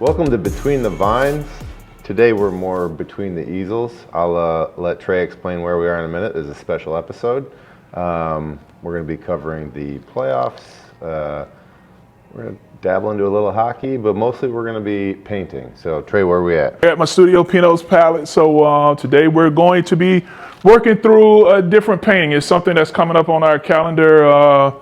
Welcome to Between the Vines. Today we're more between the easels. I'll let Trey explain where we are in a minute. This is a special episode. We're going to be covering the playoffs. We're going to dabble into a little hockey, but mostly we're going to be painting. So Trey, where are we at? We're at my studio, Pinot's Pallet. So today we're going to be working through a different painting. It's something that's coming up on our calendar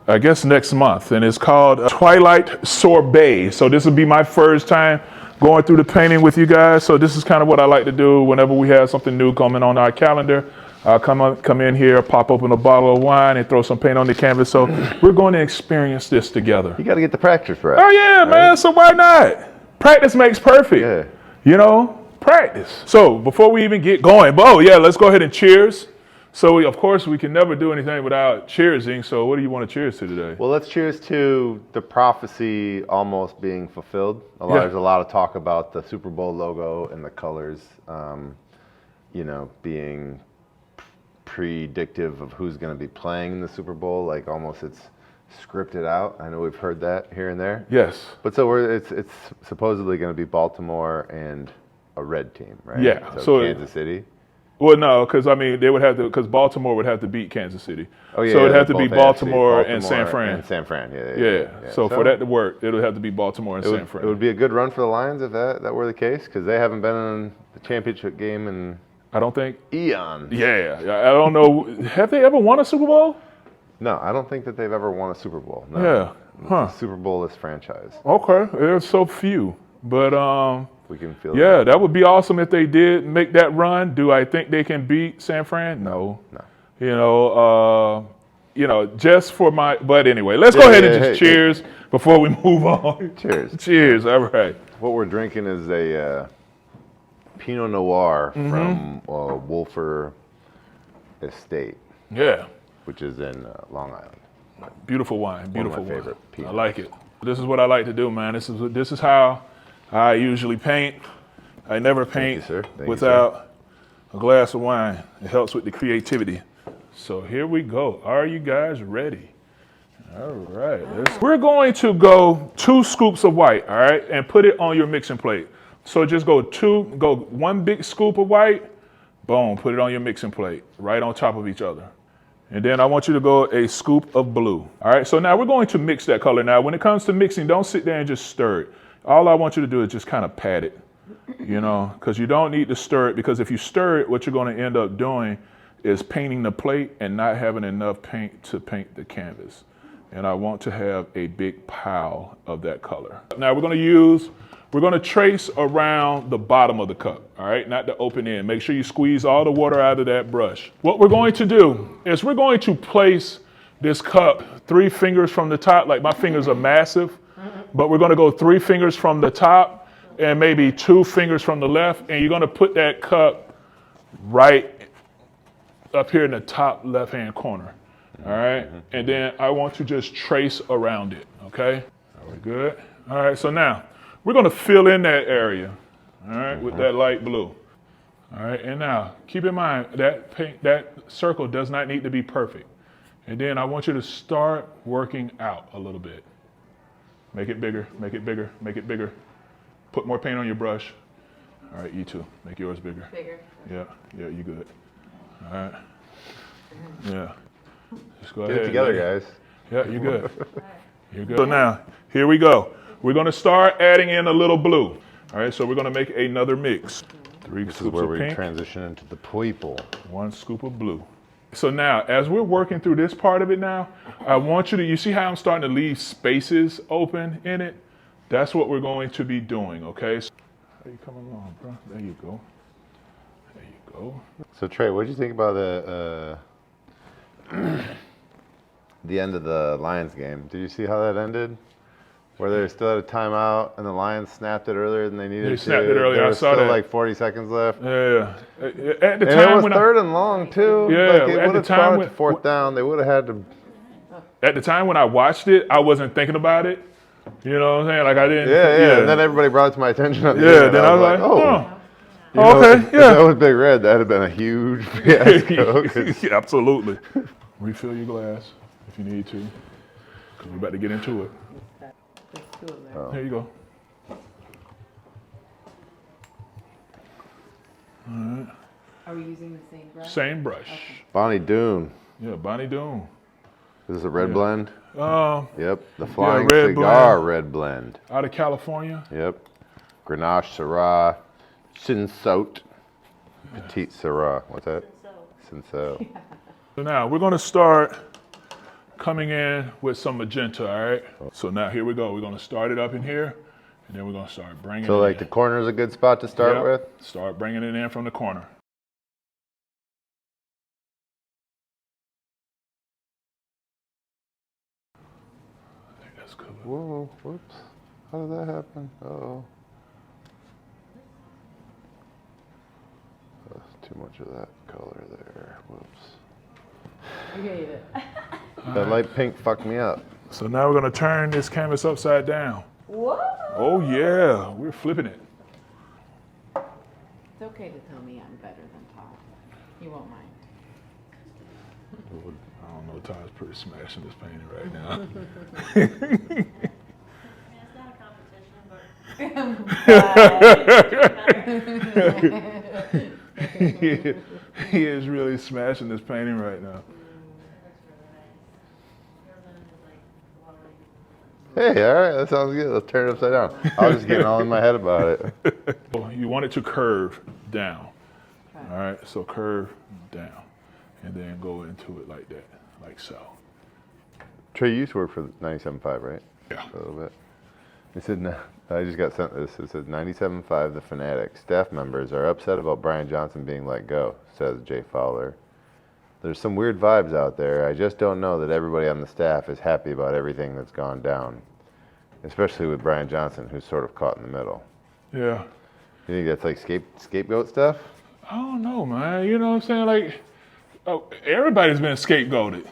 I guess next month, and it's called Twilight Sorbet. So this will be my first time going through the painting with you guys. So this is kind of what I like to do whenever we have something new coming on our calendar. I'll come in here, pop open a bottle of wine, and throw some paint on the canvas. So we're going to experience this together. You got to get the practice right. Oh yeah, right? Man. So why not? Practice makes perfect. Yeah. You know, practice. So before we even get going, let's go ahead and cheers. So, of course, we can never do anything without cheersing. So what do you want to cheers to today? Well, let's cheers to the prophecy almost being fulfilled. There's a lot of talk about the Super Bowl logo and the colors, being predictive of who's going to be playing in the Super Bowl. Like almost it's scripted out. I know we've heard that here and there. Yes. But so it's supposedly going to be Baltimore and a red team, right? Yeah. So Kansas City. Well, no, because they would have to, because Baltimore would have to beat Kansas City. Oh yeah. So it'd have to be Baltimore AFC, and San Fran. And San Fran, yeah. So for that to work, it would have to be Baltimore and San Fran. It would be a good run for the Lions if that were the case, because they haven't been in the championship game in I don't think eons. Yeah, I don't know. Have they ever won a Super Bowl? No, I don't think that they've ever won a Super Bowl. No. Yeah. Huh. Super Bowl-less franchise. Okay, there's so few, but we can feel that would be awesome if they did make that run. Do I think they can beat San Fran? No. Just for my. But anyway, let's go ahead and just cheers before we move on. Cheers. Cheers. All right. What we're drinking is a Pinot Noir from Wolfer Estate. Yeah. Which is in Long Island. Beautiful wine. Beautiful one of my wine. favorite Pinots. I like it. This is what I like to do, man. This is how I usually paint. I never paint without a glass of wine. It helps with the creativity. So here we go. Are you guys ready? All right. We're going to go 2 scoops of white, all right, and put it on your mixing plate. So just go 1 big scoop of white, boom, put it on your mixing plate, right on top of each other. And then I want you to go a scoop of blue. All right, so now we're going to mix that color. Now, when it comes to mixing, don't sit there and just stir it. All I want you to do is just kind of pat it, because you don't need to stir it, because if you stir it, what you're going to end up doing is painting the plate and not having enough paint to paint the canvas. And I want to have a big pile of that color. Now we're going to trace around the bottom of the cup, all right? Not the open end. Make sure you squeeze all the water out of that brush. What we're going to do is we're going to place this cup 3 fingers from the top. Like my fingers are massive, but we're going to go 3 fingers from the top and maybe 2 fingers from the left. And you're going to put that cup right up here in the top left-hand corner, all right? And then I want to just trace around it, okay? Are we good? All right, so now, we're going to fill in that area, all right, with that light blue. All right, and now keep in mind that circle does not need to be perfect. And then I want you to start working out a little bit. Make it bigger, make it bigger, make it bigger. Put more paint on your brush. All right, you too. Make yours bigger. Bigger. Yeah, you good. All right. Yeah. Just go ahead. Get it together, guys. Yeah, you good. You're good. So now, here we go. We're going to start adding in a little blue. All right, so we're going to make another mix. 3 This is scoops where of we pink, transition into the purple. 1 scoop of blue. So now, as we're working through this part of it now, I want you see how I'm starting to leave spaces open in it? That's what we're going to be doing, okay? So, how you coming along, bro? There you go. There you go. So Trey, what did you think about the end of the Lions game? Did you see how that ended? Where they still had a timeout, and the Lions snapped it earlier than they needed to. They snapped it earlier. I saw still that. Like 40 seconds left. Yeah. At the And time it was when 3rd and long too. Yeah, Like it at would the have time started to 4th down. They would have had to. At the time when I watched it, I wasn't thinking about it. You know what I'm saying? Like I didn't. Yeah. And then everybody brought it to my attention. At the end, Then I was like, oh. Okay. If that was Big Red, that'd have been a huge fiasco. Yeah, absolutely. Refill your glass if you need to, because we're about to get into it. There's 2 of them. Oh. There you go. Are we using the same brush? Same brush. Okay. Bonnie Doon. Yeah, Bonnie Doon. This is a red blend? Yep. The Yeah, Flying red Cigar blend. red blend. Out of California. Yep. Grenache Syrah. Cinsault. Petite Syrah. What's that? Cinsault. So now we're going to start coming in with some magenta, all right? So now here we go. We're going to start it up in here, and then we're going to start bringing So it like in. the corner is a good spot to start Yep. with? Start bringing it in from the corner. I think that's good. Whoa, whoops. How did that happen? Uh-oh. That's too much of that color there. Whoops. You hate it. That light pink fucked me up. So now we're going to turn this canvas upside down. Whoa! Oh yeah, we're flipping it. It's okay to tell me I'm better than Todd. You won't mind. I don't know, Todd's pretty smashing this painting right now. It's not a competition, but He is really smashing this painting right now. Hey, all right, that sounds good. Let's turn it upside down. I was just getting all in my head about it. You want it to curve down. Okay. All right, so curve down. And then go into it like that, like so. Trey, you used to work for 97.5, right? Yeah. A little bit. It said, I just got sent this. It said 97.5, The Fanatic. Staff members are upset about Brian Johnson being let go, says Jay Fowler. There's some weird vibes out there. I just don't know that everybody on the staff is happy about everything that's gone down, especially with Brian Johnson, who's sort of caught in the middle. Yeah. You think that's like scapegoat stuff? I don't know, man. You know what I'm saying? Like, everybody's been scapegoated.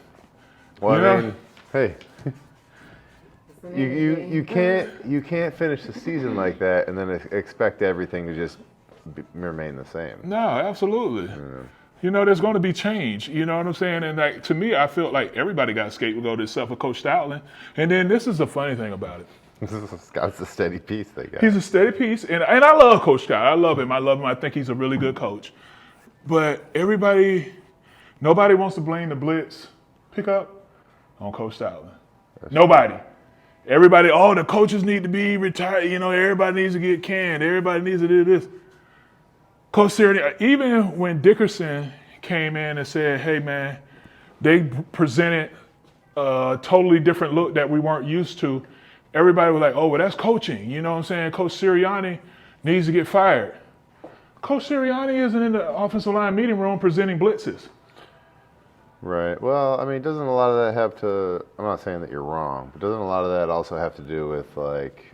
Well, You know? I mean, hey, you can't finish the season like that and then expect everything to just remain the same. No, absolutely. You know, there's going to be change. You know what I'm saying? And like to me, I feel like everybody got scapegoated except for Coach Stoutland. And then this is the funny thing about it. Scott's a steady piece they got. He's a steady piece, and I love Coach Stout. I love him. I think he's a really good coach. But nobody wants to blame the blitz pickup on Coach Stoutland. Nobody. Everybody, the coaches need to be retired. You know, everybody needs to get canned. Everybody needs to do this. Coach Sirianni, even when Dickerson came in and said, hey, man, they presented a totally different look that we weren't used to. Everybody was like, oh, well, that's coaching. You know what I'm saying? Coach Sirianni needs to get fired. Coach Sirianni isn't in the offensive line meeting room presenting blitzes. Right. Well, I mean, doesn't a lot of that have to, I'm not saying that you're wrong, but doesn't a lot of that also have to do with, like,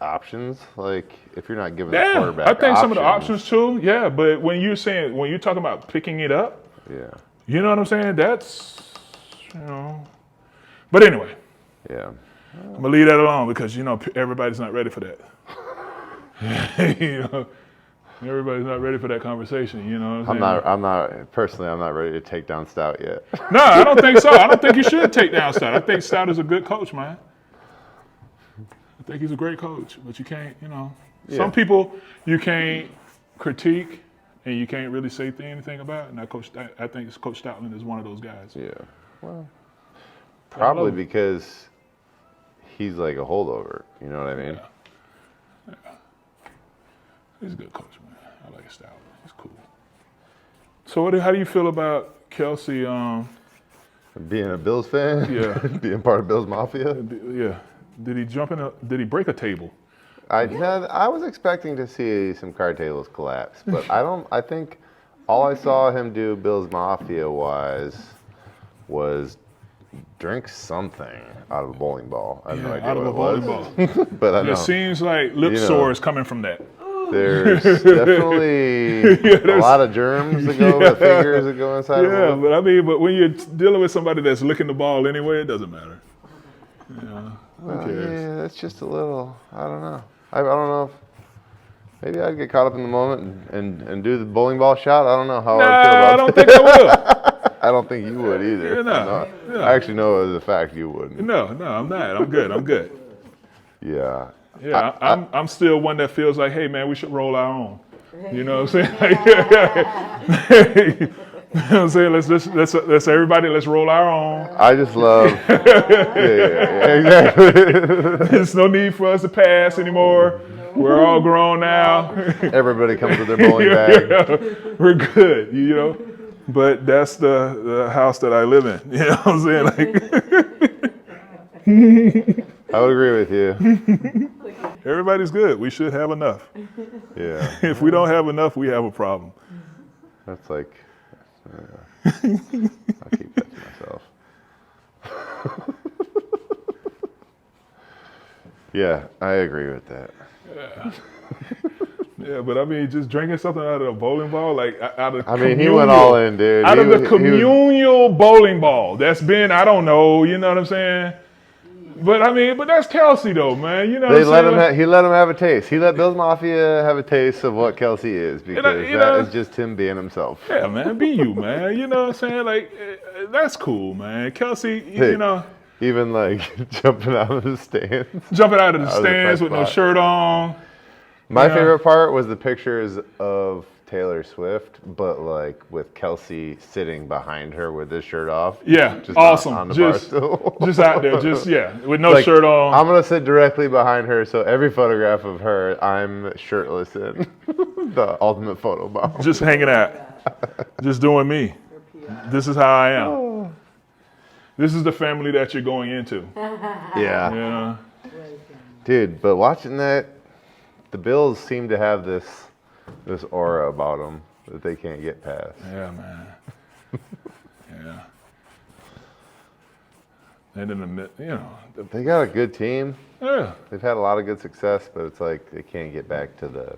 options? Like, if you're not giving the quarterback I think options, some of the options too, yeah. But when you're talking about picking it up, yeah. you know what I'm saying? That's, But anyway, Yeah. I'm gonna leave that alone because everybody's not ready for that. Everybody's not ready for that conversation. You know what I'm saying? I'm not ready to take down Stout yet. No, I don't think so. I don't think you should take down Stout. I think Stout is a good coach, man. I think he's a great coach, but you can't, some people you can't critique and you can't really say anything about. And I think Coach Stoutland is one of those guys. Yeah. Well, probably because he's like a holdover. You know what I mean? Yeah. He's a good coach, man. I like Stoutland. He's cool. So how do you feel about Kelsey? Being a Bills fan? Yeah. Being part of Bills Mafia? Yeah. Did he break a table? I was expecting to see some card tables collapse, but I think all I saw him do Bills Mafia wise was drink something out of a bowling ball. I have no idea out of what a bowling it was. ball. But I know. It seems like lip sores coming from that. There's definitely a lot of germs that go, the fingers that go inside of Yeah, them. but when you're dealing with somebody that's licking the ball anyway, it doesn't matter. Who cares? Yeah, that's just a little, I don't know. I don't know if, maybe I'd get caught up in the moment and do the bowling ball shot. I don't know how I'd feel about I don't think I will. I don't think you would either. Yeah, no. No. I actually know as a fact you wouldn't. No, I'm not. I'm good. Yeah. Yeah, I'm still one that feels like, hey man, we should roll our own. You know what I'm saying? You know what I'm saying? Let's everybody, let's roll our own. I just love. Yeah, exactly. There's no need for us to pass anymore. We're all grown now. Everybody comes with their bowling bag. We're good, you know. But that's the house that I live in. You know what I'm saying? I would agree with you. Everybody's good. We should have enough. Yeah. If we don't have enough, we have a problem. That's like. I'll keep that to myself. Yeah, I agree with that. Yeah, but I mean, just drinking something out of a bowling ball, like out of. I mean, he went all in, dude. Out of the communal bowling ball. That's been, I don't know, you know what I'm saying? But I mean, but that's Kelsey though, man. You know what I'm saying? He let him have a taste. He let Bills Mafia have a taste of what Kelsey is because that is just him being himself. Yeah, man, be you, man. You know what I'm saying? Like, that's cool, man. Kelsey, Hey, you know. Even like jumping out of the stands. Jumping out of the Out of the stands with no spot. shirt on. My favorite part was the pictures of Taylor Swift, but like with Kelsey sitting behind her with his shirt off. Yeah, just awesome. on the bar stool. Just out there, with no Like, shirt on. I'm gonna sit directly behind her, so every photograph of her, I'm shirtless in. The ultimate photo bomb. Just hanging out. Just doing me. This is how I am. This is the family that you're going into. Yeah. You know? Dude, but watching that, the Bills seem to have this aura about them that they can't get past. Yeah, man. Yeah. And in They got a good team. yeah. They've had a lot of good success, but it's like they can't get back to the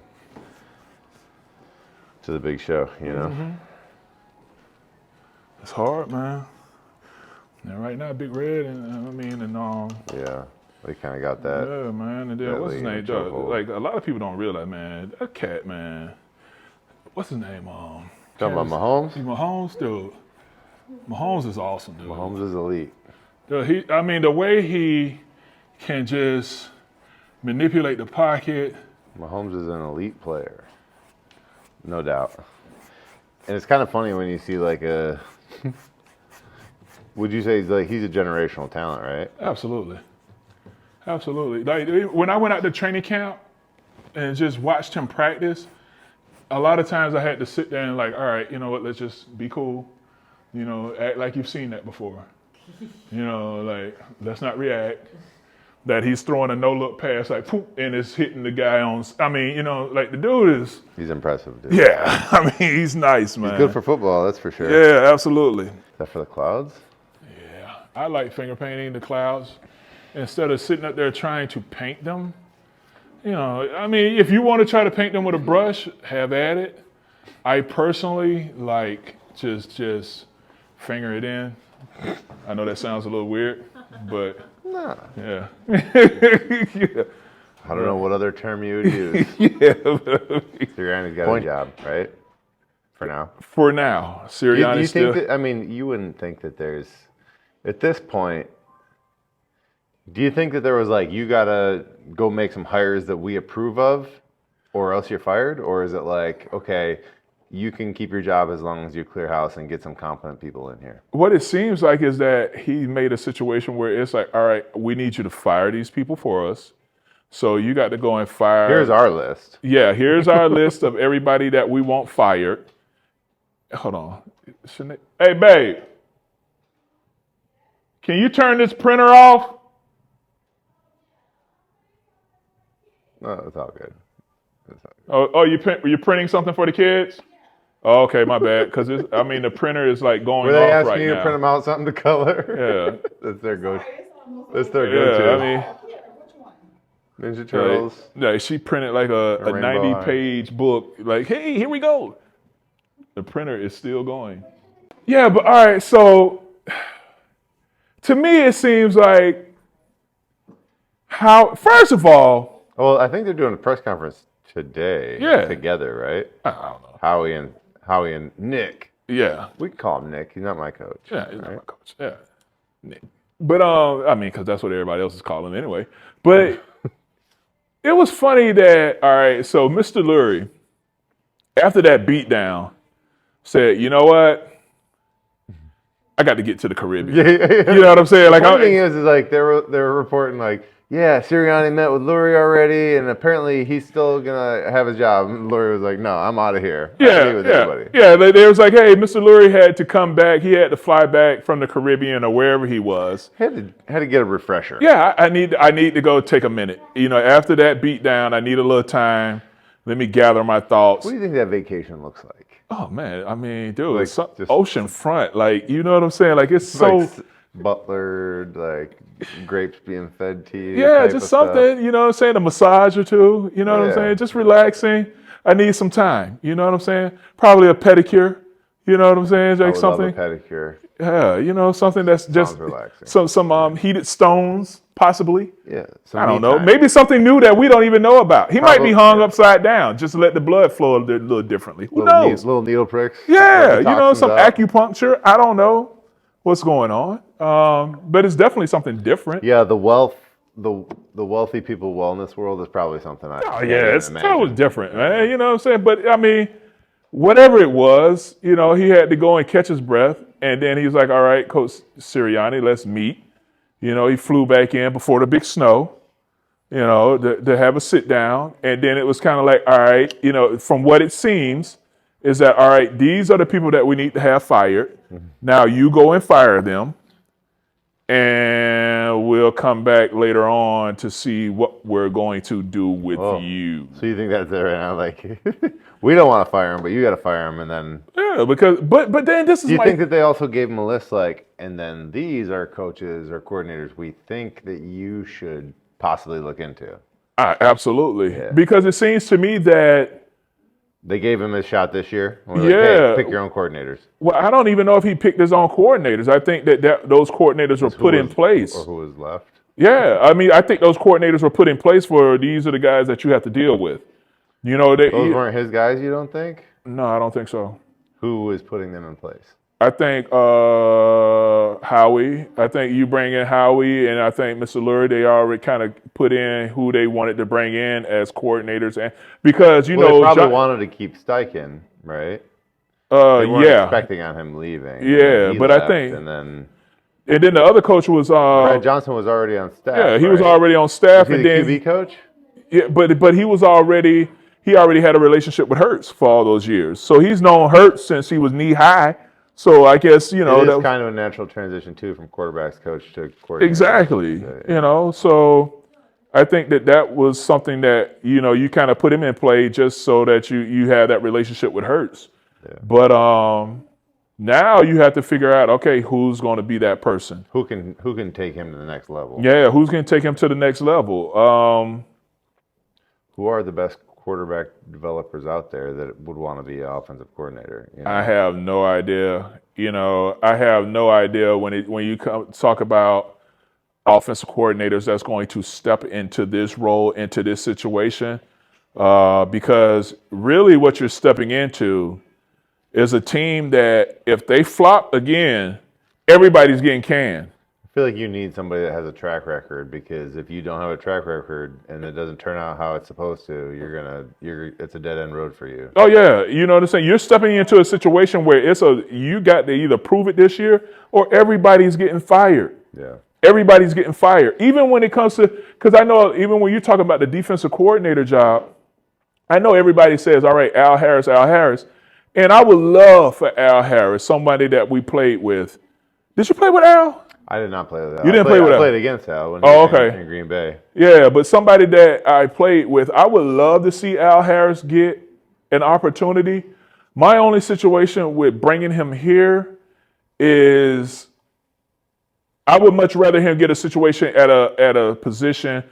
big show, you know? Mm-hmm. It's hard, man. And right now, Big Red and Yeah, they kind of got that. yeah, man. And then that what's his lead name? in chokehold. Like a lot of people don't realize, man. That cat, man. What's his name? Talking about Mahomes? Mahomes, dude. Mahomes is awesome, dude. Mahomes is elite. Dude, the way he can just manipulate the pocket. Mahomes is an elite player, no doubt. And it's kind of funny when you see like a. Would you say he's a generational talent, right? Absolutely. Absolutely. Like when I went out to training camp and just watched him practice, a lot of times I had to sit there and like, all right, you know what, let's just be cool. You know, act like you've seen that before. You know, like, let's not react. That he's throwing a no-look pass, like, poop, and it's hitting the guy on. I mean, you know, like, the dude is. He's impressive, dude. Yeah, I mean, he's nice, man. He's good for football, that's for sure. Yeah, absolutely. Is that for the clouds? Yeah, I like finger painting the clouds. Instead of sitting up there trying to paint them, you know, I mean, if you want to try to paint them with a brush, have at it. I personally like just finger it in. I know that sounds a little weird, but Nah. yeah. Yeah. I don't know what other term you would use. Yeah. Sirianni's got a job, right? For now. For now, Do you Sirianni still. think that, I mean, you wouldn't think that there's, at this point, do you think that there was like, you gotta go make some hires that we approve of, or else you're fired? Or is it like, okay, you can keep your job as long as you clear house and get some competent people in here? What it seems like is that he made a situation where it's like, all right, we need you to fire these people for us. So you got to go and fire. Here's our list. Yeah, here's our list of everybody that we want fired. Hold on. Hey, babe. Can you turn this printer off? No, it's all good. You're printing something for the kids? Oh, okay, my bad. Because the printer is like going Were they off asking right you now. to print them out something to color? Yeah. That's their go. That's their Yeah, go-to. I mean, Ninja Turtles. like she printed like a rainbow 90-page book. Like, hey, here we go. The printer is still going. Yeah, but all right. So to me, it seems like first of all, Well, I think they're doing a press conference today. Yeah. Together, right? I don't know. Howie and Nick. Yeah. We can call him Nick. He's not my coach. Yeah, he's not right? my coach. Yeah. Nick. But because that's what everybody else is calling him anyway. But it was funny that, all right, so Mr. Lurie, after that beatdown, said, you know what? I got to get to the Caribbean. Yeah. You know what I'm saying? The funny thing is like they were reporting like, yeah, Sirianni met with Lurie already, and apparently he's still gonna have his job. And Lurie was like, no, I'm out of here. I meet with anybody. Yeah. They was like, hey, Mr. Lurie had to come back. He had to fly back from the Caribbean or wherever he was. Had to get a refresher. Yeah, I need to go take a minute. You know, after that beatdown, I need a little time. Let me gather my thoughts. What do you think that vacation looks like? Oh man, I mean, dude, Like, it's so, just- ocean front, like, you know what I'm saying? Like, it's so, Like butler, like grapes being fed to you. yeah, type just of stuff. something, you know what I'm saying? A massage or two, you know what I'm Yeah. saying? Just relaxing. I need some time, you know what I'm saying? Probably a pedicure, you know what I'm saying? I Like would something, love a pedicure. yeah, you know, something that's just relaxing. some heated stones, possibly. Yeah. I don't know. Maybe something new that we don't even know about. He might be hung upside down, just to let the blood flow a little differently. Who knows? Little needle pricks. Yeah, you know, toxins some out. acupuncture. I don't know what's going on, but it's definitely something different. Yeah, the wealthy people wellness world is probably something I. Oh yeah, it's totally different, man. You know what I'm saying? But I mean, whatever it was, you know, he had to go and catch his breath, and then he was like, "All right, Coach Sirianni, let's meet." You know, he flew back in before the big snow, you know, to have a sit down. And then it was kind of like, all right, you know, from what it seems is that, all right, these are the people that we need to have fired. Mm-hmm. Now you go and fire them. And we'll come back later on to see what we're going to do with you. So you think that's it right now? Like, we don't want to fire him, but you got to fire him, and then. Yeah, because but then this is. Do you think that they also gave him a list like, and then these are coaches or coordinators we think that you should possibly look into? Absolutely, Yeah. Because it seems to me that. They gave him his shot this year. Yeah. Like, hey, pick your own coordinators. Well, I don't even know if he picked his own coordinators. I think that those coordinators were put in place. Or who was left. Yeah. I mean, I think those coordinators were put in place for these are the guys that you have to deal with. You know, Those weren't his guys, you don't think? No, I don't think so. Who was putting them in place? I think Howie. I think you bring in Howie, and I think Mr. Lurie, they already kind of put in who they wanted to bring in as coordinators, and because you know, they probably wanted to keep Steichen, right? They weren't expecting on him leaving. Yeah, but I left, think, and then the other coach was Brad Johnson was already on staff. Yeah, he right? was already on staff, Was he and the then QB coach. Yeah, but he already had a relationship with Hurts for all those years, so he's known Hurts since he was knee high. So I guess, you know, It is that kind of a natural transition too from quarterbacks coach to coordinator. exactly, you know, so I think that was something that, you know, you kind of put him in play just so that you had that relationship with Hurts. Yeah. But now you have to figure out, okay, who's going to be that person? Who can take him to the next level? Yeah, who's going to take him to the next level? Who are the best quarterback developers out there that would want to be an offensive coordinator? You know? I have no idea. You know, I have no idea when you talk about offensive coordinators that's going to step into this role, into this situation, because really what you're stepping into is a team that if they flop again, everybody's getting canned. I feel like you need somebody that has a track record, because if you don't have a track record and it doesn't turn out how it's supposed to, it's a dead end road for you. Oh yeah, you know what I'm saying? You're stepping into a situation where you got to either prove it this year or everybody's getting fired. Yeah. Everybody's getting fired. Even when it comes to, because I know even when you're talking about the defensive coordinator job, I know everybody says, all right, Al Harris. And I would love for Al Harris, somebody that we played with. Did you play with Al? I did not play with Al. You didn't play with Al? I played against Al when he was in Green Bay. Yeah, but somebody that I played with, I would love to see Al Harris get an opportunity. My only situation with bringing him here is I would much rather him get a situation at a position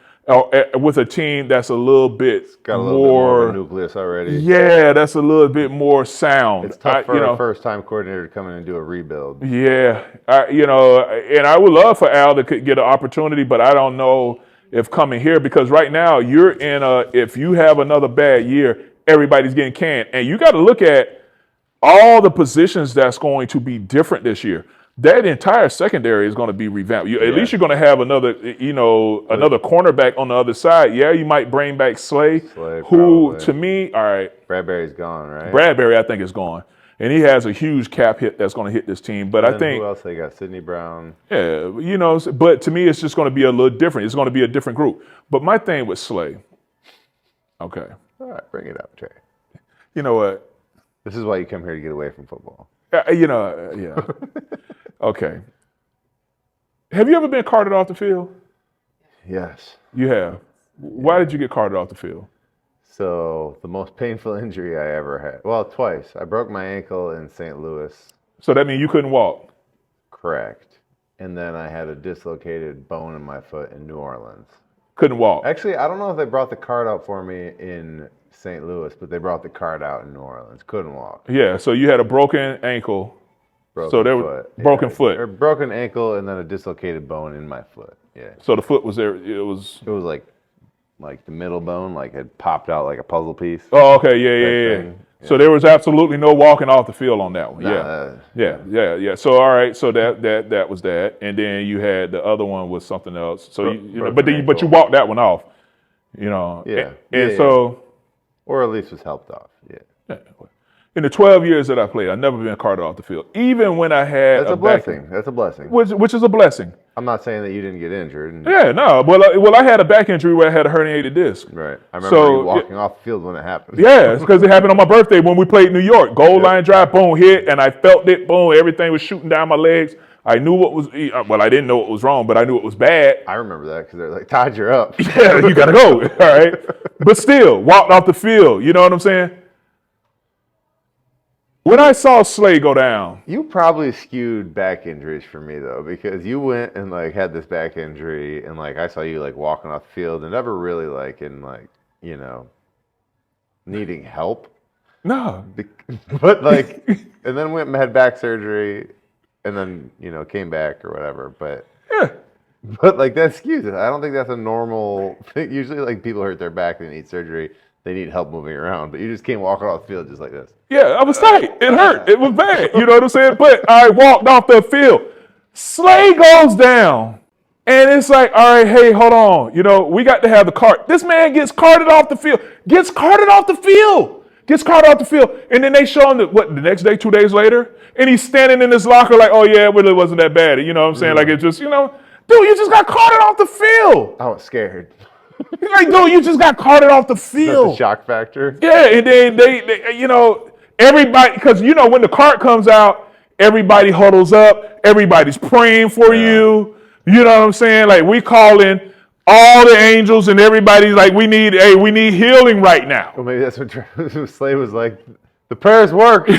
with a team that's a little bit got a little more bit of a nucleus already. Yeah, that's a little bit more sound. It's tough for a first-time coordinator to come in and do a rebuild. Yeah, and I would love for Al to get an opportunity, but I don't know if coming here, because right now you're if you have another bad year, everybody's getting canned, and you got to look at all the positions that's going to be different this year. that entire secondary is going to be revamped. At least you're going to have another, another cornerback on the other side. Yeah, you might bring back Slay who, probably. To me, all right. Bradbury's gone, right? Bradbury, I think, is gone. And he has a huge cap hit that's going to hit this team. But I think. Who else they got? Sidney Brown. Yeah, but to me, it's just going to be a little different. It's going to be a different group. But my thing with Slay, okay. All right, bring it up, Trey. You know what? This is why you come here to get away from football. Yeah. Okay. Have you ever been carted off the field? Yes. You have. Why did you get carted off the field? So the most painful injury I ever had. Well, twice. I broke my ankle in St. Louis. So that means you couldn't walk? Correct. And then I had a dislocated bone in my foot in New Orleans. Couldn't walk? Actually, I don't know if they brought the card out for me in St. Louis, but they brought the card out in New Orleans. Couldn't walk. Yeah, so you had a broken ankle. Broken foot. Or broken ankle and then a dislocated bone in my foot. Yeah. So the foot was there. It was like the middle bone, like had popped out like a puzzle piece. Oh, okay, yeah. So there was absolutely no walking off the field on that one. Yeah. So all right, so that was that, and then you had the other one was something else. So but you walked that one off. Or at least was helped off. Yeah. In the 12 years that I played, I've never been carted off the field. Even when I had That's a blessing. That's a blessing. Which is a blessing. I'm not saying that you didn't get injured. Yeah, no. Well, I had a back injury where I had a herniated disc. Right. I remember you walking off the field when it happened. Yeah, it's because it happened on my birthday when we played New York. Goal line drive, boom, hit, and I felt it, boom, everything was shooting down my legs. I knew what was, I didn't know what was wrong, but I knew it was bad. I remember that because they're like, Todd, you're up. Yeah, you got to go, all right? But still, walked off the field, you know what I'm saying? When I saw Slay go down. You probably skewed back injuries for me, though, because you went and, had this back injury, and, I saw you, walking off the field and never really, needing help. No. But, and then went and had back surgery and then, came back or whatever. But, yeah. But, that skews it. I don't think that's a normal thing. Usually, people hurt their back, they need surgery. They need help moving around, but you just came walking off the field just like this. Yeah, I was tight. It hurt. It was bad. You know what I'm saying? But I walked off the field. Slay goes down. And it's like, all right, hey, hold on. We got to have the cart. This man gets carted off the field. And then they show him the next day, 2 days later? And he's standing in his locker like, oh, yeah, it really wasn't that bad. You know what I'm saying? It just, dude, you just got carted off the field. I was scared. He's like, dude, you just got carted off the field. That's the shock factor. Yeah, and then they everybody, because when the cart comes out, everybody huddles up, everybody's praying for you. You know what I'm saying? We calling all the angels and everybody's like, we need healing right now. Well, maybe that's what Slay was like. The prayers worked.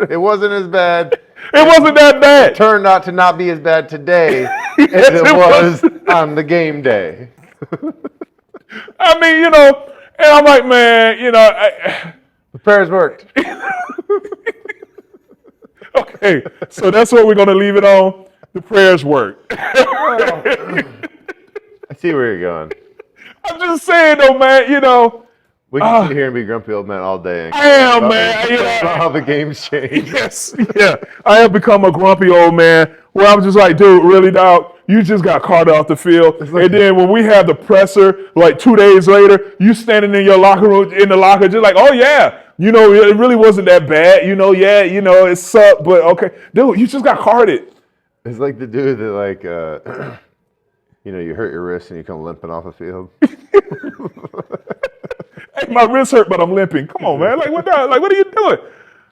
It wasn't as bad. It wasn't that bad. It turned out to not be as bad today as it was on the game day. I mean, and I'm like, man, the prayers worked. Okay, so that's what we're going to leave it on. The prayers worked. I see where you're going. I'm just saying, though, man, We can sit here and be grumpy old men all day. I am, man. About how the game's changed. Yes, yeah. I have become a grumpy old man where I'm just like, dude, really, dog? You just got carted off the field. And then when we have the presser, 2 days later, you standing in your locker room, just like, oh, yeah. It really wasn't that bad. It sucked, but okay. Dude, you just got carted. It's like the dude that, you hurt your wrist and you come limping off the field. Hey, my wrist hurt, but I'm limping. Come on, man. What are you doing?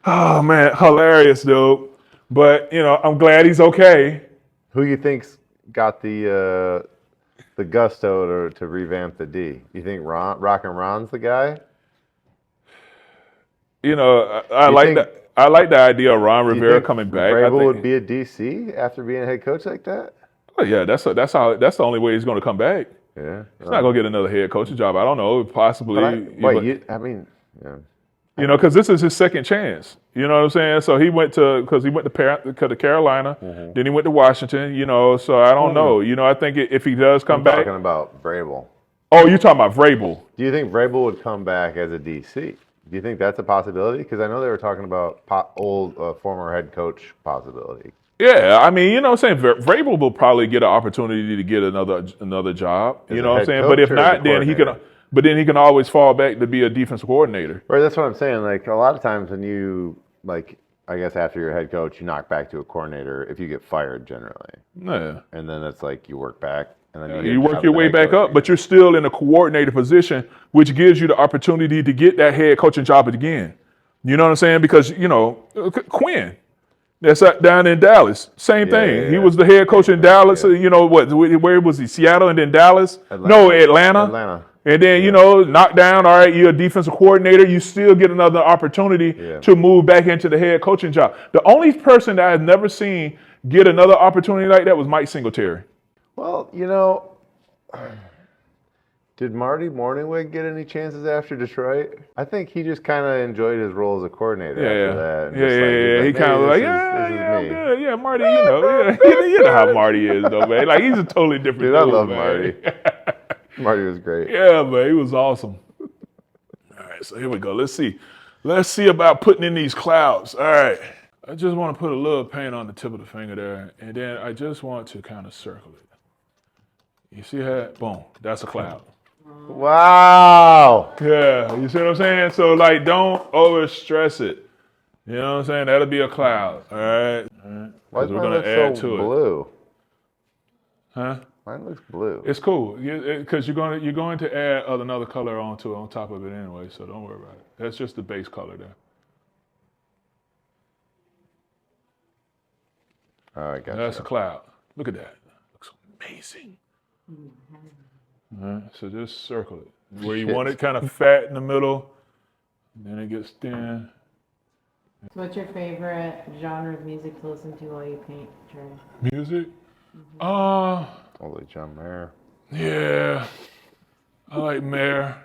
Oh, man, hilarious, dude. But, I'm glad he's okay. Who you think's got the gusto to revamp the D? You think Rock and Ron's the guy? I like the idea of Ron Rivera coming back. Vrabel would be a DC after being a head coach like that? Oh, yeah, that's the only way he's going to come back. Yeah. He's not going to get another head coaching job. I don't know, possibly. Because this is his second chance. You know what I'm saying? So he went to Carolina, then he went to Washington, so I don't know. I think if he does come back. I'm talking about Vrabel. Oh, you're talking about Vrabel. Do you think Vrabel would come back as a DC? Do you think that's a possibility? Because I know they were talking about former head coach possibility. Yeah, I mean, you know what I'm saying? Vrabel will probably get an opportunity to get another job. As You a know what I'm head saying? coach But if or as a not, then he can always fall back to be a defensive coordinator. Right, that's what I'm saying. Like a lot of times when you like, I guess after you're a head coach, you knock back to a coordinator if you get fired generally, Yeah. and then it's like you work back, and then you, get You a work job your as a way head back coach up, but again. you're still in a coordinator position, which gives you the opportunity to get that head coaching job again. You know what I'm saying? Because, you know, Quinn, that's down in Dallas, same thing. He was the head coach in Dallas. Yeah. You know what? Where was he? Seattle and then Dallas? Atlanta. No, Atlanta. Atlanta. And then, you Yeah. know, knock down, all right, you're a defensive coordinator. You still get another opportunity to move back into the head coaching job. The only person that I've never seen get another opportunity like that was Mike Singletary. Well, you know, did Marty Morningwig get any chances after Detroit? I think he just kind of enjoyed his role as a coordinator after that. And Yeah. He kind of like, I'm good. Yeah, Marty, you know, you know how Marty is, though, man. Like, he's a totally different Dude, I dude, love man. Marty. Marty was great. Yeah, man, he was awesome. All right, so here we go. Let's see. Let's see about putting in these clouds. All right. I just want to put a little paint on the tip of the finger there, and then I just want to kind of circle it. You see that? Boom. That's a cloud. Wow. Yeah, you see what I'm saying? So, like, don't over stress it. You know what I'm saying? That'll be a cloud. All right. Why Because does we're mine going look to add so to it. blue? Huh? Mine looks blue. It's cool because you're going to add another color on top of it anyway, so don't worry about it. That's just the base color there. All right, gotcha. That's a cloud. Look at that. Looks amazing. All right, so just circle it where you want it kind of fat in the middle, and then it gets thin. So what's your favorite genre of music to listen to while you paint, Trey? Music? Holy John Mayer. Yeah. I like Mayer.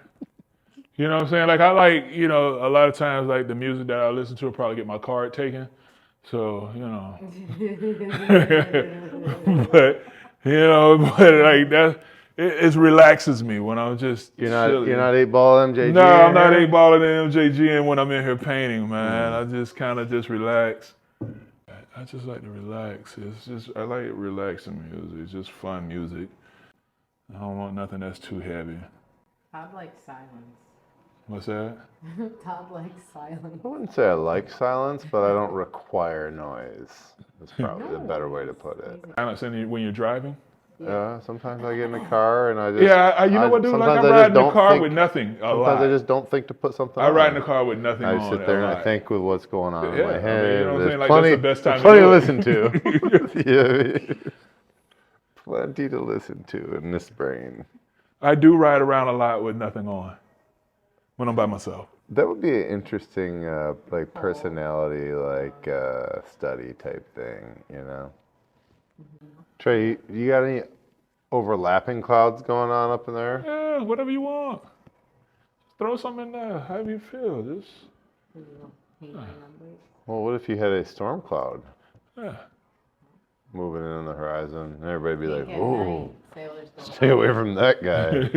You know what I'm saying? Like, I like, you know, a lot of times, like, the music that I listen to will probably get my card taken. So, you know. but like, that, it relaxes me when I'm just You're not chilling. 8-ball MJG? No, I'm not 8-balling the MJG when I'm in here painting, man. I just kind of just relax. I just like to relax. I like relaxing music. It's just fun music. I don't want nothing that's too heavy. Todd likes silence. What's that? Todd likes silence. I wouldn't say I like silence, but I don't require noise. That's probably the better way to put it. Silence when you're driving? Yeah, sometimes I get in the car and I just... Yeah, you know what, dude? Like, I ride in the car with nothing a lot. Sometimes I just don't think to put something on. I ride in the car with nothing on. I sit there and I think with what's going on in my head. you know what I'm saying? Like, plenty, that's the best time plenty to to do listen to. Yeah. Plenty to listen to in this brain. I do ride around a lot with nothing on when I'm by myself. That would be an interesting, like, personality, like, study type thing, you know? Trey, you got any overlapping clouds going on up in there? Yeah, whatever you want. Just throw something in there. However you feel. Just. Well, what if you had a storm cloud Yeah. moving in on the horizon, and everybody be like, "Oh, Sailors don't stay away from that guy."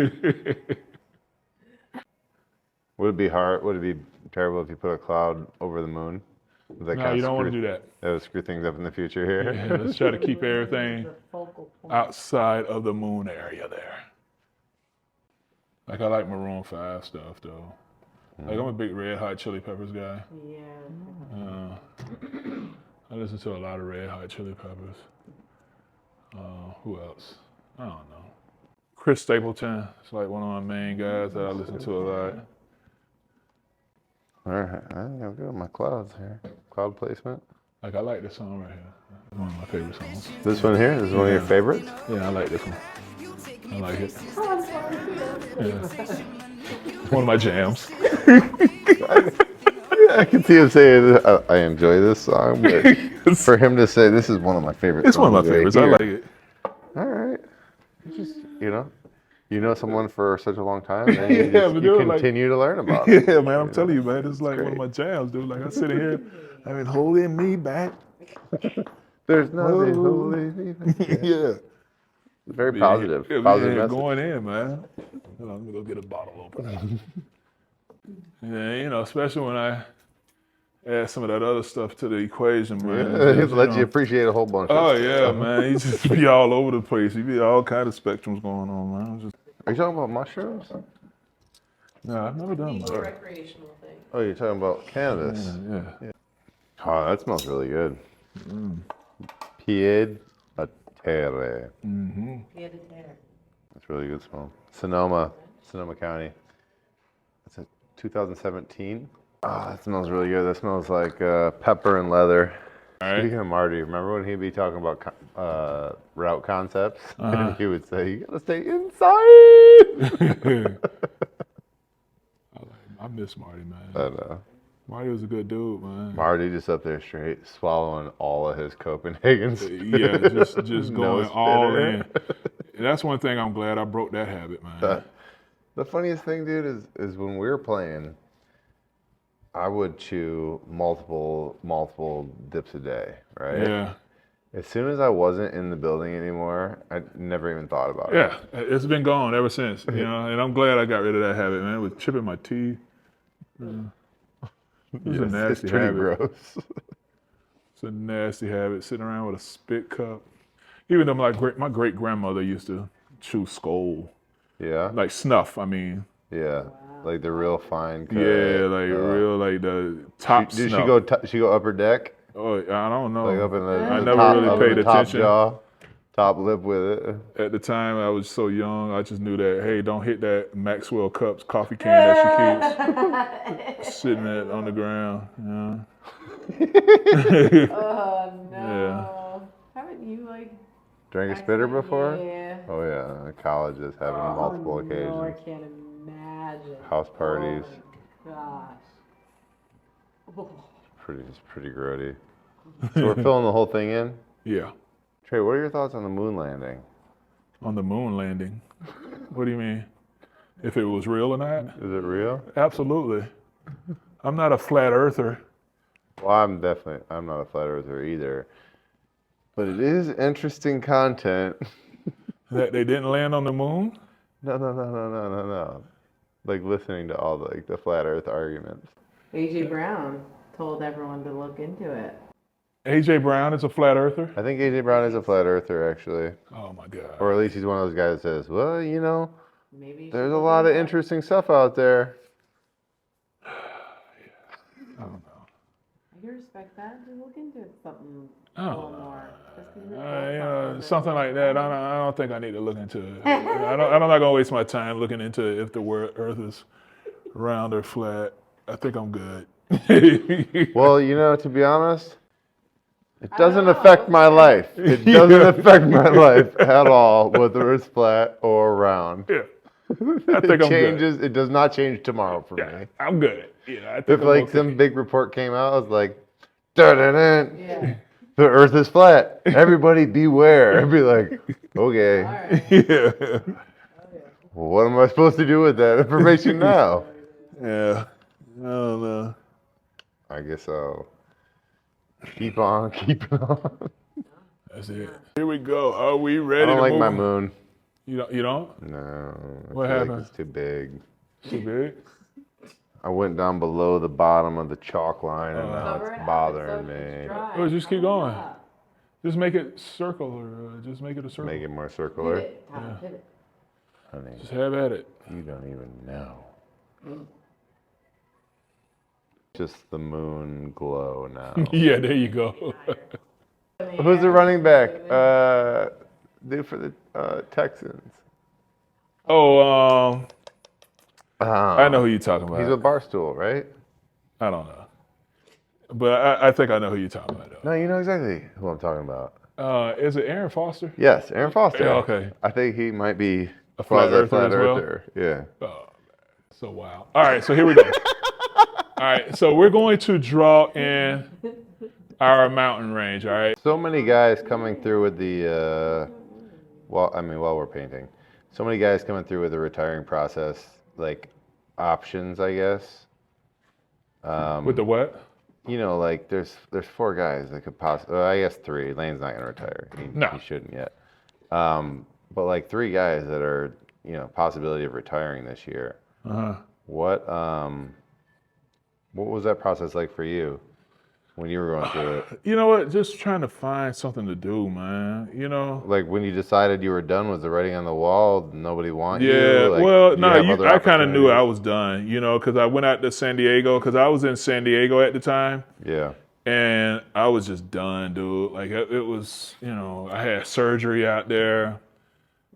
Would it be hard? Would it be terrible if you put a cloud over the moon? Would that No, you don't want to do that. That would screw things up in the future here. Yeah, let's try to keep everything the focal point. outside of the moon area there. Like, I like Maroon 5 stuff, though. Like, I'm a big Red Hot Chili Peppers guy. Yeah. I listen to a lot of Red Hot Chili Peppers. Who else? I don't know. Chris Stapleton is like one of my main guys that I listen to a lot. All right, I think I'll go with my clouds here. Cloud placement. Like, I like this song right here. It's one of my favorite songs. This one here. This is one of your favorites. Yeah, I like this one. I like it. Yeah. One of my jams. I can see him saying, "I enjoy this song," but for him to say, "This is one of my favorites," It's one of my favorites. I like it. All right, just you know someone for such a long time, and you, Yeah, but you dude, continue to learn about it. Yeah, man, I'm telling you, man, it's like one of my jams, dude. Like, I sit in here, I mean, holding me back. There's nothing holding me back. Yeah. Very positive. Yeah, Positive yeah, message. going in, man. Hold on, I'm gonna go get a bottle opener. Yeah, you know, especially when add some of that other stuff to the equation, man. Yeah, it lets you appreciate a whole bunch Oh of yeah, stuff. man. You just be all over the place. You be all kind of spectrums going on, man. Are you talking about mushrooms? No, I've never done It's a that. recreational thing. Oh, you're talking about cannabis. Yeah. Oh, that smells really good. Pied a terre. Pied de terre. That's really good smell. Sonoma County. That's a 2017. Ah, that smells really good. That smells like pepper and leather. All right. Speaking of Marty, remember when he'd be talking about route concepts? And he would say, "You gotta stay inside." I miss Marty, man. I know. Marty was a good dude, man. Marty just up there straight swallowing all of his Copenhagen. Yeah, just going No all spitter. in. And that's one thing I'm glad I broke that habit, man. The funniest thing, dude, is when we were playing, I would chew multiple dips a day, right? Yeah. As soon as I wasn't in the building anymore, I never even thought about it. Yeah, it's been gone ever since, you know, and I'm glad I got rid of that habit, man. With chipping my teeth. It's a nasty it's pretty habit. gross. It's a nasty habit, sitting around with a spit cup. Even though my great grandmother used to chew skull, Yeah, like snuff. I mean, yeah, like the real fine cut. yeah, like real, like the top Did snuff. she go upper deck? Oh, I don't know. Like up in the, I the never top, really up in paid the top attention. jaw, top lip with it. At the time, I was so young. I just knew that, hey, don't hit that Maxwell Cups coffee can that she keeps sitting on the ground. You know? Oh no. Haven't you like Drank a spitter before? Yeah. Oh yeah, colleges having multiple No, I occasions, can't imagine. house parties. Oh my gosh. It's pretty grody. So we're filling the whole thing in. Yeah, Trey, what are your thoughts on the moon landing? on the moon landing. What do you mean? If it was real or not? Is it real? Absolutely. I'm not a flat earther. Well, I'm not a flat earther either. But it is interesting content. That they didn't land on the moon? No. Like listening to all the flat earth arguments. AJ Brown told everyone to look into it. AJ Brown is a flat earther? I think AJ Brown is a flat earther actually. Oh my God. Or at least he's one of those guys that says, well, you know, Maybe you there's should a look lot of into it. interesting stuff out there. I don't know. I can respect that. Just look into it something a Oh, little more. Just 'cause you're You both know, something like that. I don't think I need to look into it. I'm not gonna waste my time looking into if the Earth is round or flat. I think I'm good. Well, you know, to be honest, it I doesn't don't know. affect my life. It doesn't affect my life at all, whether it's flat or round. Yeah, I think It I'm changes. good. It does not change tomorrow for Yeah, me. I'm good. Yeah, I think If I'm like okay. some big report came out, I was like, dun-dun-dun, Yeah. the Earth is flat. Everybody beware. I'd be like, okay, All right. Yeah, well, what am I supposed to do with that information now? yeah. I don't know. I guess I'll keep on keeping on. That's it. Here we go. Are we ready? I don't to like move my on? moon. You don't? You don't? No, I What feel happened? like it's too big. Too big? I went down below the bottom of the chalk line, and now Cover it it's up, bothering it's me. dry. Oh, just keep Cover it going. up. Just make it circle, or just make it a circle. Make it more circular. Pivot, Tom, pivot. Honey, Just have at it. you don't even know. Just the moon glow now. Yeah, there you go. Who's the running back? Dude for the Texans. Oh, I know who you're talking about. He's with Barstool, right? I don't know, but I think I know who you're talking about. No, you know exactly who I'm talking about. Is it Aaron Foster? Yes, Aaron Foster. Yeah, okay. I think he might be A flat earther flat as well? earther. Yeah. Oh, so wow. All right, so here we go. All right, so we're going to draw in our mountain range. All right. So many guys coming through with the, while we're painting, so many guys coming through with the retiring process, like options, I guess. With the what? You know, like there's 4 guys that could possibly, I guess 3. Lane's not gonna retire. No. He shouldn't yet. But like 3 guys that are, you know, possibility of retiring this year. Uh-huh. What was that process like for you? when you were going through it? You know what? Just trying to find something to do, man. You know. Like when you decided you were done, was the writing on the wall? Nobody want you? Yeah. Like, Well, do you have other I kind of knew I opportunities? was done. You know, because I went out to San Diego because I was in San Diego at the time. Yeah. And I was just done, dude. Like it was, you know, I had surgery out there,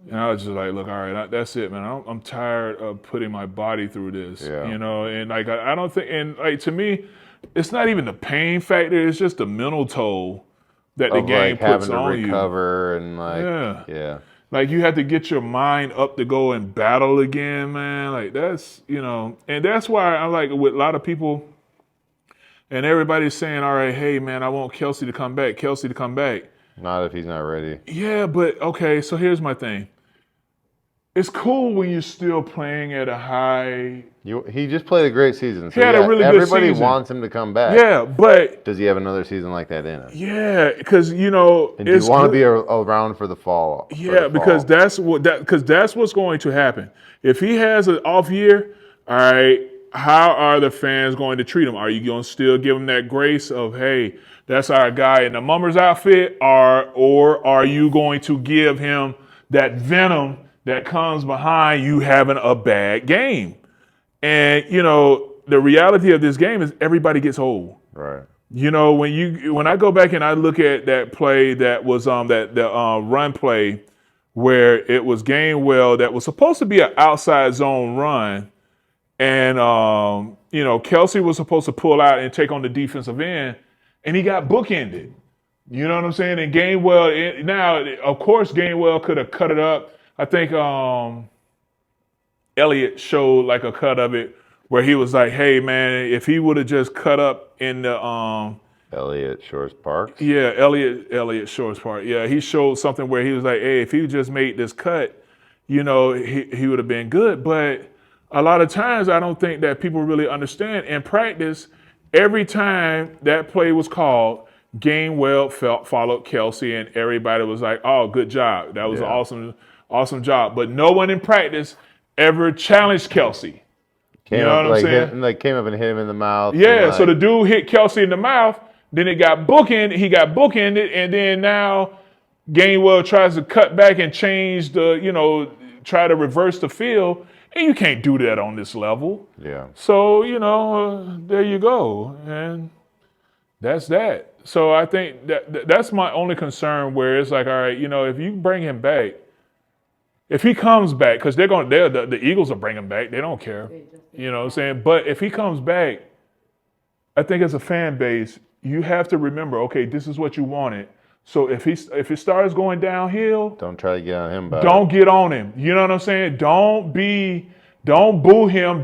and I was just like, look, all right, that's it, man. I'm tired of putting my body through this, Yeah. you know. And like I don't think, and like to me, it's not even the pain factor; it's just the mental toll that the Of game like puts having to on you. recover and like, Yeah. yeah. Like you have to get your mind up to go and battle again, man. Like that's, you know, and that's why I like with a lot of people. And everybody's saying, all right, hey, man, I want Kelsey to come back, Kelsey to come back. Not if he's not ready. Yeah, but okay, so here's my thing. It's cool when you're still playing at a high. He just played a great season. So He had a really good everybody season. wants him to come back. Yeah, but. Does he have another season like that in him? Yeah, because, you know. And do you want to be around for the fall? Yeah, because that's what's going to happen. If he has an off year, all right, how are the fans going to treat him? Are you going to still give him that grace of, hey, that's our guy in the Mummers outfit, or are you going to give him that venom that comes behind you having a bad game? And, you know, the reality of this game is everybody gets old. Right. You know, when I go back and I look at that play that was the run play where it was Gainwell that was supposed to be an outside zone run, and you know, Kelsey was supposed to pull out and take on the defensive end, and he got bookended. You know what I'm saying? And Gainwell, now of course Gainwell could have cut it up. I think Elliott showed like a cut of it where he was like, hey man, if he would have just cut up in the Elliott Shores Park. Yeah, Elliott Shores Park. Yeah, he showed something where he was like, hey, if he just made this cut, you know, he would have been good. But a lot of times I don't think that people really understand. In practice, every time that play was called, Gainwell followed Kelsey, and everybody was like, oh, good job. That was an awesome job. But no one in practice ever challenged Kelsey. You know what I'm saying? Came up and hit him in the mouth. Yeah, so the dude hit Kelsey in the mouth, then he got bookended, and then now Gainwell tries to cut back and change try to reverse the field, and you can't do that on this level. Yeah. So, you know, there you go, and that's that. So I think that's my only concern where it's like, all right, you know, if you bring him back, if he comes back, because the Eagles will bring him back, they don't care. You know what I'm saying? But if he comes back, I think as a fan base, you have to remember, okay, this is what you wanted. So if it starts going downhill, don't try to get on him. Don't get on him. You know what I'm saying? Don't boo him.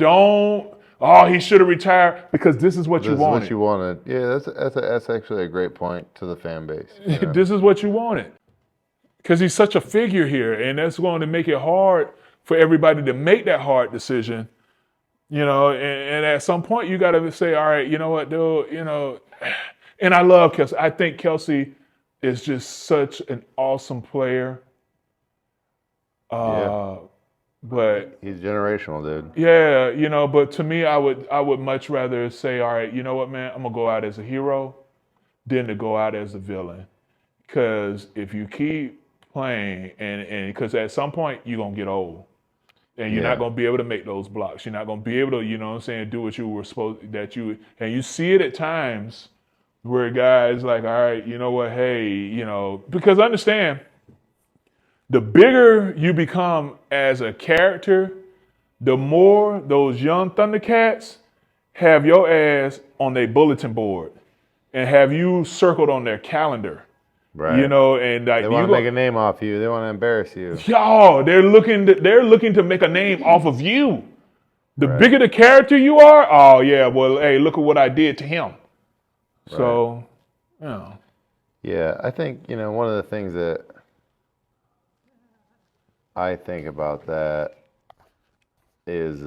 He should have retired, because this is what you wanted. This is what you wanted. Yeah, that's actually a great point to the fan base. Yeah. This is what you wanted. Because he's such a figure here, and that's going to make it hard for everybody to make that hard decision. You know, and at some point you got to say, all right, you know what, dude, you know, and I love Kelsey. I think Kelsey is just such an awesome player. But he's generational, dude. Yeah, you know, but to me, I would much rather say, all right, you know what, man, I'm gonna go out as a hero than to go out as a villain. Because if you keep playing, and because at some point you're gonna get old. And you're not going to be able to make those blocks. You're not going to be able to, you know what I'm saying, do what you were supposed and you see it at times where guys like, all right, you know what, hey, you know, because understand, the bigger you become as a character, the more those young Thundercats have your ass on their bulletin board and have you circled on their calendar. Right. You know, and like, they want to make a name off you. They want to embarrass you. Yo, they're looking to make a name off of you. The bigger the character you are, oh yeah, well, hey, look at what I did to him. Right. So, you know. Yeah, I think, you know, one of the things that I think about that is,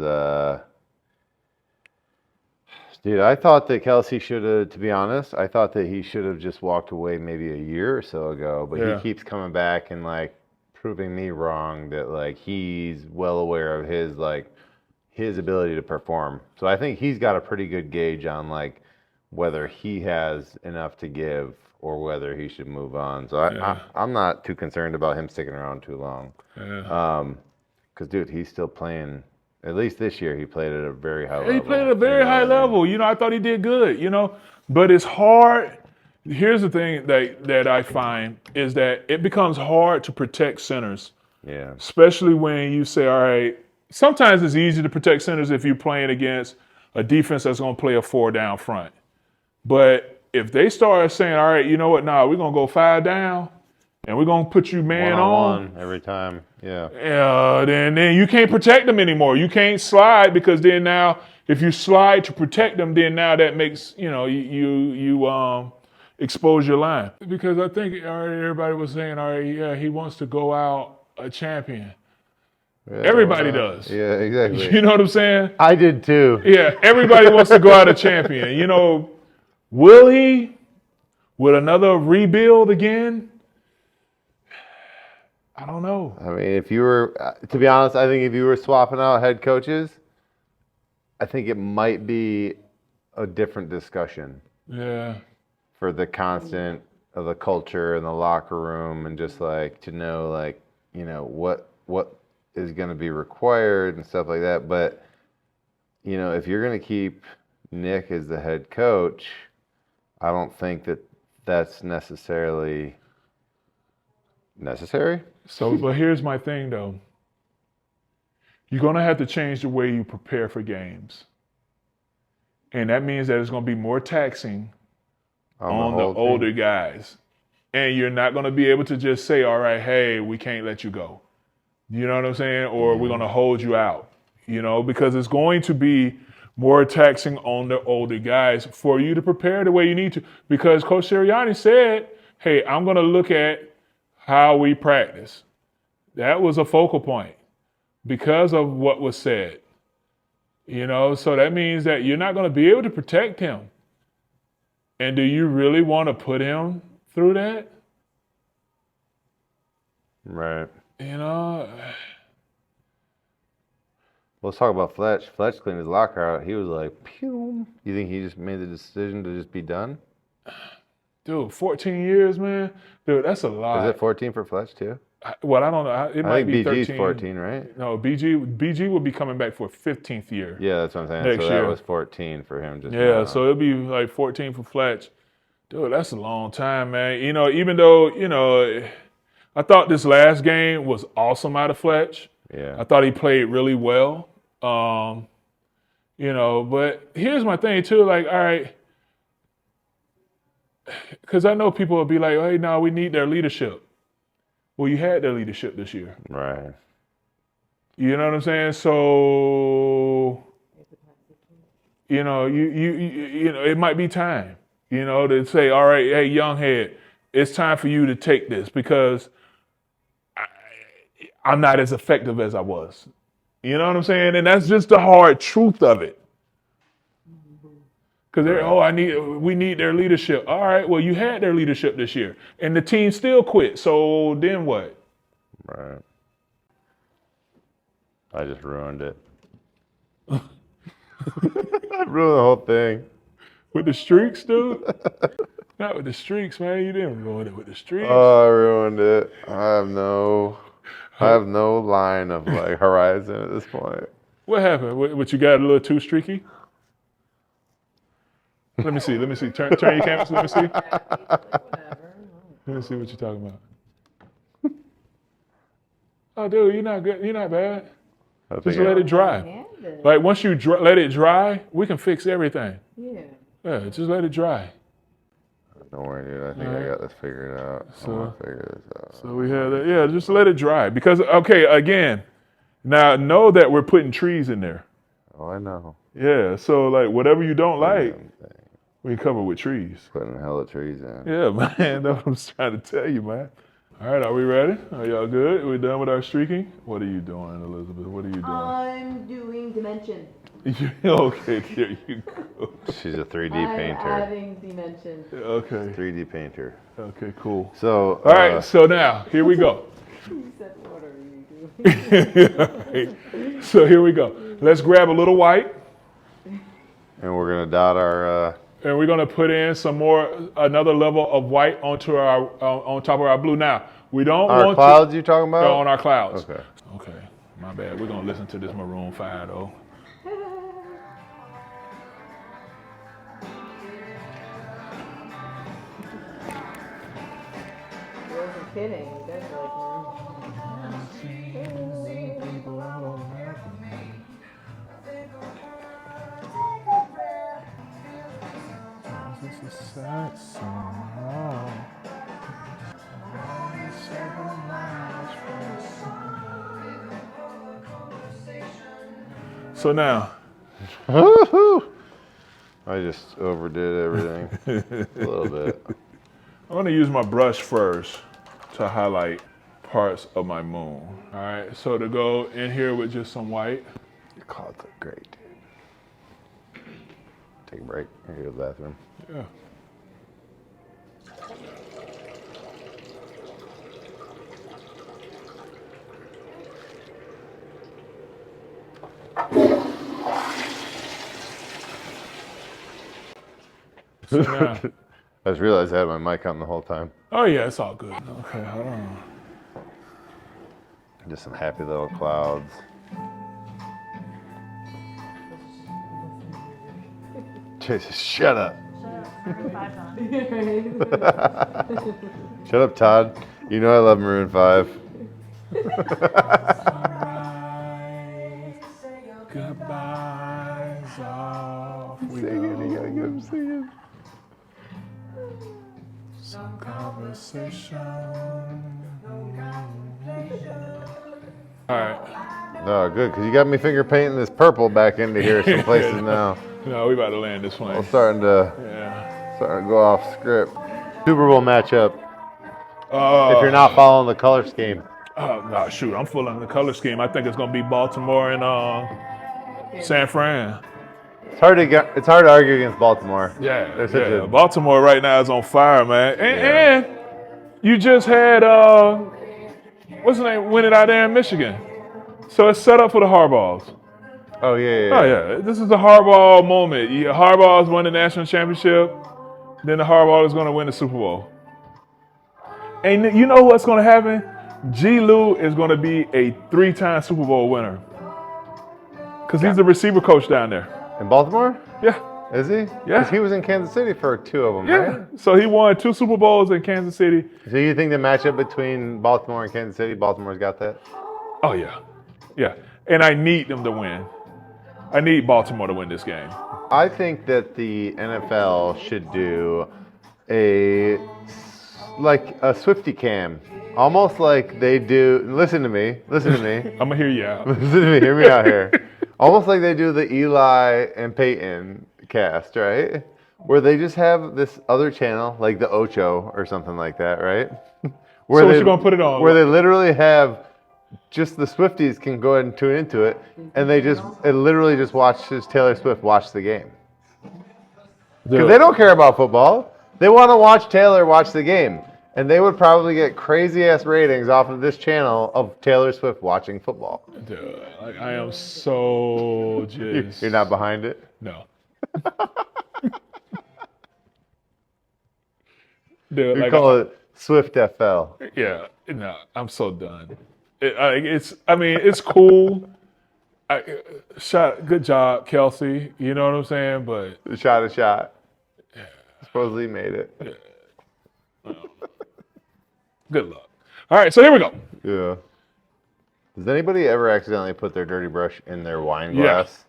dude, I thought that Kelsey should have, to be honest, I thought that he should have just walked away maybe a year or so ago. But he keeps coming back and, like, proving me wrong that, like, he's well aware of his ability to perform. So I think he's got a pretty good gauge on, like, whether he has enough to give or whether he should move on. So Yeah. I'm not too concerned about him sticking around too long. Yeah. Because, dude, he's still playing. At least this year, he played at a very high level. He played at a very You know high what I mean? level. You know, I thought he did good, you know. But it's hard. Here's the thing that I find is that it becomes hard to protect centers, Yeah. especially when you say, all right, sometimes it's easy to protect centers if you're playing against a defense that's going to play a 4 down front. But if they start saying, all right, you know what, we're going to go 5 down and we're going to put you man on One every time. Yeah. then you can't protect them anymore. You can't slide because then now if you slide to protect them, then now that makes, you expose your line. Because I think everybody was saying, all right, yeah, he wants to go out a champion. Yeah, Everybody does. Yeah, exactly. You know what I'm saying? I did too. Yeah, everybody wants to go out a champion. You know, will he? Will another rebuild again? I don't know. I mean, if you were, to be honest, I think if you were swapping out head coaches, I think it might be a different discussion. Yeah. For the constant of the culture in the locker room and just like to know like, what is going to be required and stuff like that. But, if you're going to keep Nick as the head coach, I don't think that that's necessarily necessary. So, but here's my thing though. You're going to have to change the way you prepare for games. And that means that it's going to be more taxing on the older guys. And you're not going to be able to just say, all right, hey, we can't let you go. You know what I'm saying? Or we're going to hold you out, because it's going to be more taxing on the older guys for you to prepare the way you need to. Because Coach Sirianni said, hey, I'm going to look at how we practice. That was a focal point because of what was said. So that means that you're not going to be able to protect him. And do you really want to put him through that? Right. Let's talk about Fletch. Fletch cleaned his locker out. He was like, pew. You think he just made the decision to just be done? Dude, 14 years, man. Dude, that's a lot. Is it 14 for Fletch too? Well, I don't know. It might be 13. I think BG's 14, right? No, BG will be coming back for a 15th year. Yeah, that's what I'm saying. Next so year. That was 14 for him. Yeah, so it'll be like 14 for Fletch. Dude, that's a long time, man. Even though, I thought this last game was awesome out of Fletch. Yeah. I thought he played really well. But here's my thing too, like, all right, because I know people will be like, hey, no, we need their leadership. Well, you had their leadership this year. Right. You know what I'm saying? So, it might be time, to say, all right, hey, young head, it's time for you to take this because I'm not as effective as I was. You know what I'm saying? And that's just the hard truth of it. Because we need their leadership. All right, well, you had their leadership this year, and the team still quit. So then what? Right. I just ruined it. I ruined the whole thing. With the streaks, dude? Not with the streaks, man. You didn't ruin it with the streaks. Oh, I ruined it. I have no line of like horizon at this point. What happened? What you got a little too streaky? Let me see. Turn your cameras. Let me see. Whatever. Let me see what you're talking about. Oh, dude, you're not good. You're not bad. Just let it dry. Like once you let it dry, we can fix everything. Yeah, just let it dry. Don't worry, dude. I think I got this figured out. I'm gonna figure this out. So we have that. Yeah, just let it dry. Because, okay, again, now know that we're putting trees in there. Oh, I know. Yeah, so like whatever you don't like, we cover with trees. Putting hella trees in. Yeah, man, that's what I'm trying to tell you, man. All right, are we ready? Are y'all good? We done with our streaking? What are you doing, Elizabeth? What are you doing? I'm doing dimension. Okay, there you go. She's a 3D I'm painter. adding dimension. Okay. 3D painter. Okay, cool. So. All right, so now, here we go. You said, what are you doing? All right. So here we go. Let's grab a little white. And we're gonna dot our And we're gonna put in another level of white onto on top of our blue. Now, we don't Our want clouds you talking about? on our clouds. Okay. Okay, my bad. We're gonna listen to this Maroon 5 though. He wasn't kidding. You guys are like, So now, I just overdid everything a little bit. I'm gonna use my brush first to highlight parts of my moon. All right, so to go in here with just some white. Your clouds look great, dude. Take a break. I go to the bathroom. Yeah. So now, I just realized I had my mic on the whole time. oh yeah, it's all good. Okay, hold on. Just some happy little clouds. Jesus, shut up. Shut up, Todd. You know I love Maroon 5. Goodbyes off we Sing it, you go. gotta get him singing. Some conversation. All right. Oh, good, because you got me finger painting this purple back into here some places now. No, we about to land this plane. I'm starting to go off script. Super Bowl matchup. If you're not following the color scheme. No, shoot, I'm full on the color scheme. I think it's gonna be Baltimore and San Fran. It's hard to argue against Baltimore. Yeah, They're such a- Baltimore right now is on fire, man. And you just had what's his name win it out there in Michigan. So it's set up for the Harbaughs. Oh yeah. Oh yeah, this is the Harbaugh moment. Harbaugh's won the national championship, then the Harbaugh is going to win the Super Bowl. And you know what's going to happen? G. Lou is going to be a 3-time Super Bowl winner because he's the receiver coach down there. In Baltimore? Yeah, Is he? Yeah. Because he was in Kansas City for 2 of them, yeah. right? So he won 2 Super Bowls in Kansas City. So you think the matchup between Baltimore and Kansas City, Baltimore's got that? Oh yeah, yeah. And I need them to win. I need Baltimore to win this game. I think that the NFL should do a Swifty cam, almost like they do. Listen to me. I'm gonna hear you out. Listen to me. Hear me out here. Almost like they do the Eli and Peyton cast, right? Where they just have this other channel, like the Ocho or something like that, right? Where So what you gonna put it on? Where they literally have just the Swifties can go ahead and tune into it, and it literally just watches Taylor Swift watch the game. Because they don't care about football. They want to watch Taylor watch the game. And they would probably get crazy-ass ratings off of this channel of Taylor Swift watching football. Dude, I am so just. You're not behind it? No. Dude, You call it Swift FL. Yeah, no, I'm so done. It's cool. Good job, Kelsey. You know what I'm saying? But Shot. Yeah. Supposedly made it. Yeah. Good luck. All right, so here we go. Yeah. Does anybody ever accidentally put their dirty brush in their wine glass?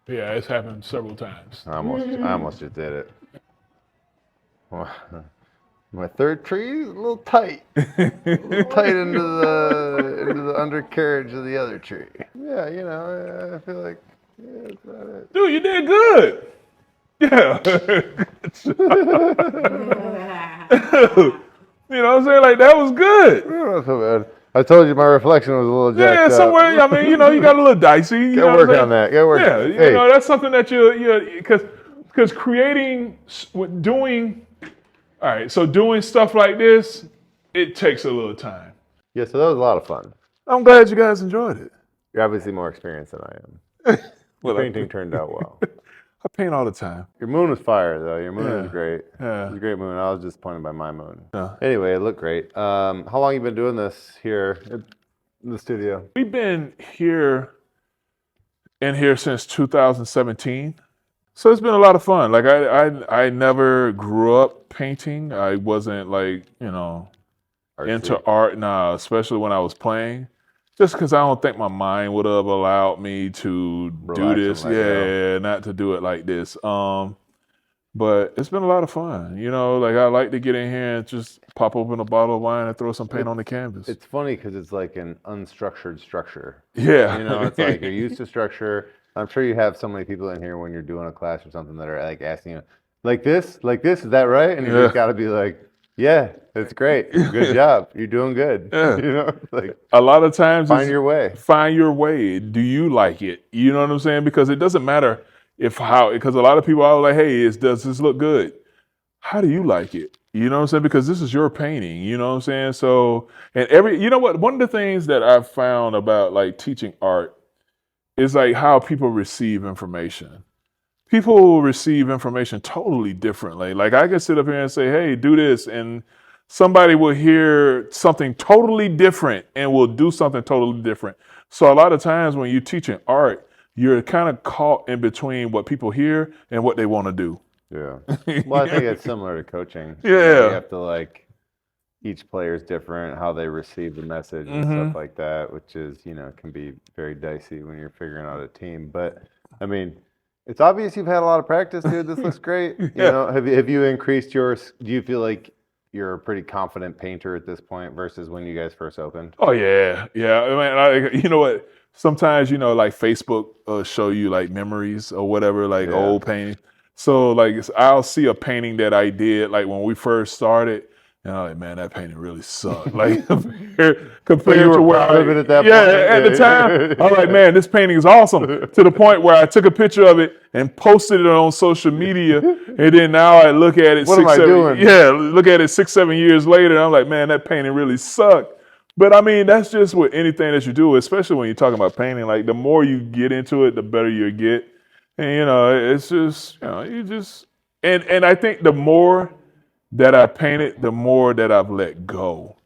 Yeah, it's happened several times. I almost just did it. My third tree is a little tight. Tight into the undercarriage of the other tree. Yeah, I feel like that's about it. Dude, you did good. Yeah. You know what I'm saying? Like, that was good. Not so bad. I told you my reflection was a little jacked Yeah, up. somewhere, you got a little dicey. You Gotta work on that. Gotta work. Yeah, Hey. that's something that because doing stuff like this, it takes a little time. Yeah, so that was a lot of fun. I'm glad you guys enjoyed it. You're obviously more experienced than I am. The Well, painting turned out well. I paint all the time. Your moon was fire, though. Your moon was great. Yeah. It was a great moon. I was disappointed by my moon. Yeah. Anyway, it looked great. How long you been doing this here in the studio? We've been in here since 2017. So it's been a lot of fun. Like I never grew up painting. I wasn't like, into art now, especially when I was playing. Just because I don't think my mind would have allowed me to do this. Yeah, not to do it like this. But it's been a lot of fun. Like I like to get in here and just pop open a bottle of wine and throw some paint on the canvas. It's funny because it's like an unstructured structure. Yeah. It's like you're used to structure. I'm sure you have so many people in here when you're doing a class or something that are like asking you, like this, is that right? And you just got to be like, yeah, it's great. Good job. You're doing good. Yeah. Like a lot of times find your way. Find your way. Do you like it? You know what I'm saying? Because it doesn't matter because a lot of people are like, hey, does this look good? How do you like it? You know what I'm saying? Because this is your painting. You know what I'm saying? So, and one of the things that I've found about like teaching art is like how people receive information. People receive information totally differently. Like I can sit up here and say, hey, do this. And somebody will hear something totally different and will do something totally different. So a lot of times when you're teaching art, you're kind of caught in between what people hear and what they want to do. Yeah. Well, I think it's similar to coaching. Yeah. You have to each player is different, how they receive the message and stuff like that, which is, can be very dicey when you're figuring out a team. But I mean, it's obvious you've had a lot of practice, dude. This looks great. Have you increased yours? Do you feel like you're a pretty confident painter at this point versus when you guys first opened? Oh yeah. Yeah. I mean, you know what? Sometimes, like Facebook show you like memories or whatever, like old paintings. So like I'll see a painting that I did like when we first started, and I'm like, man, that painting really sucked. Like compared to where I at that point. At the time, I'm like, man, this painting is awesome. To the point where I took a picture of it and posted it on social media, and then now I look at it. Look at it 6-7 years later, and I'm like, man, that painting really sucked. But I mean, that's just with anything that you do, especially when you're talking about painting. Like the more you get into it, the better you get. And it's just and I think the more that I painted, the more that I've let go.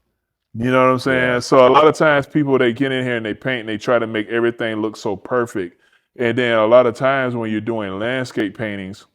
You know what I'm saying? Yeah. So a lot of times people, they get in here and they paint and they try to make everything look so perfect. And then a lot of times when you're doing landscape paintings,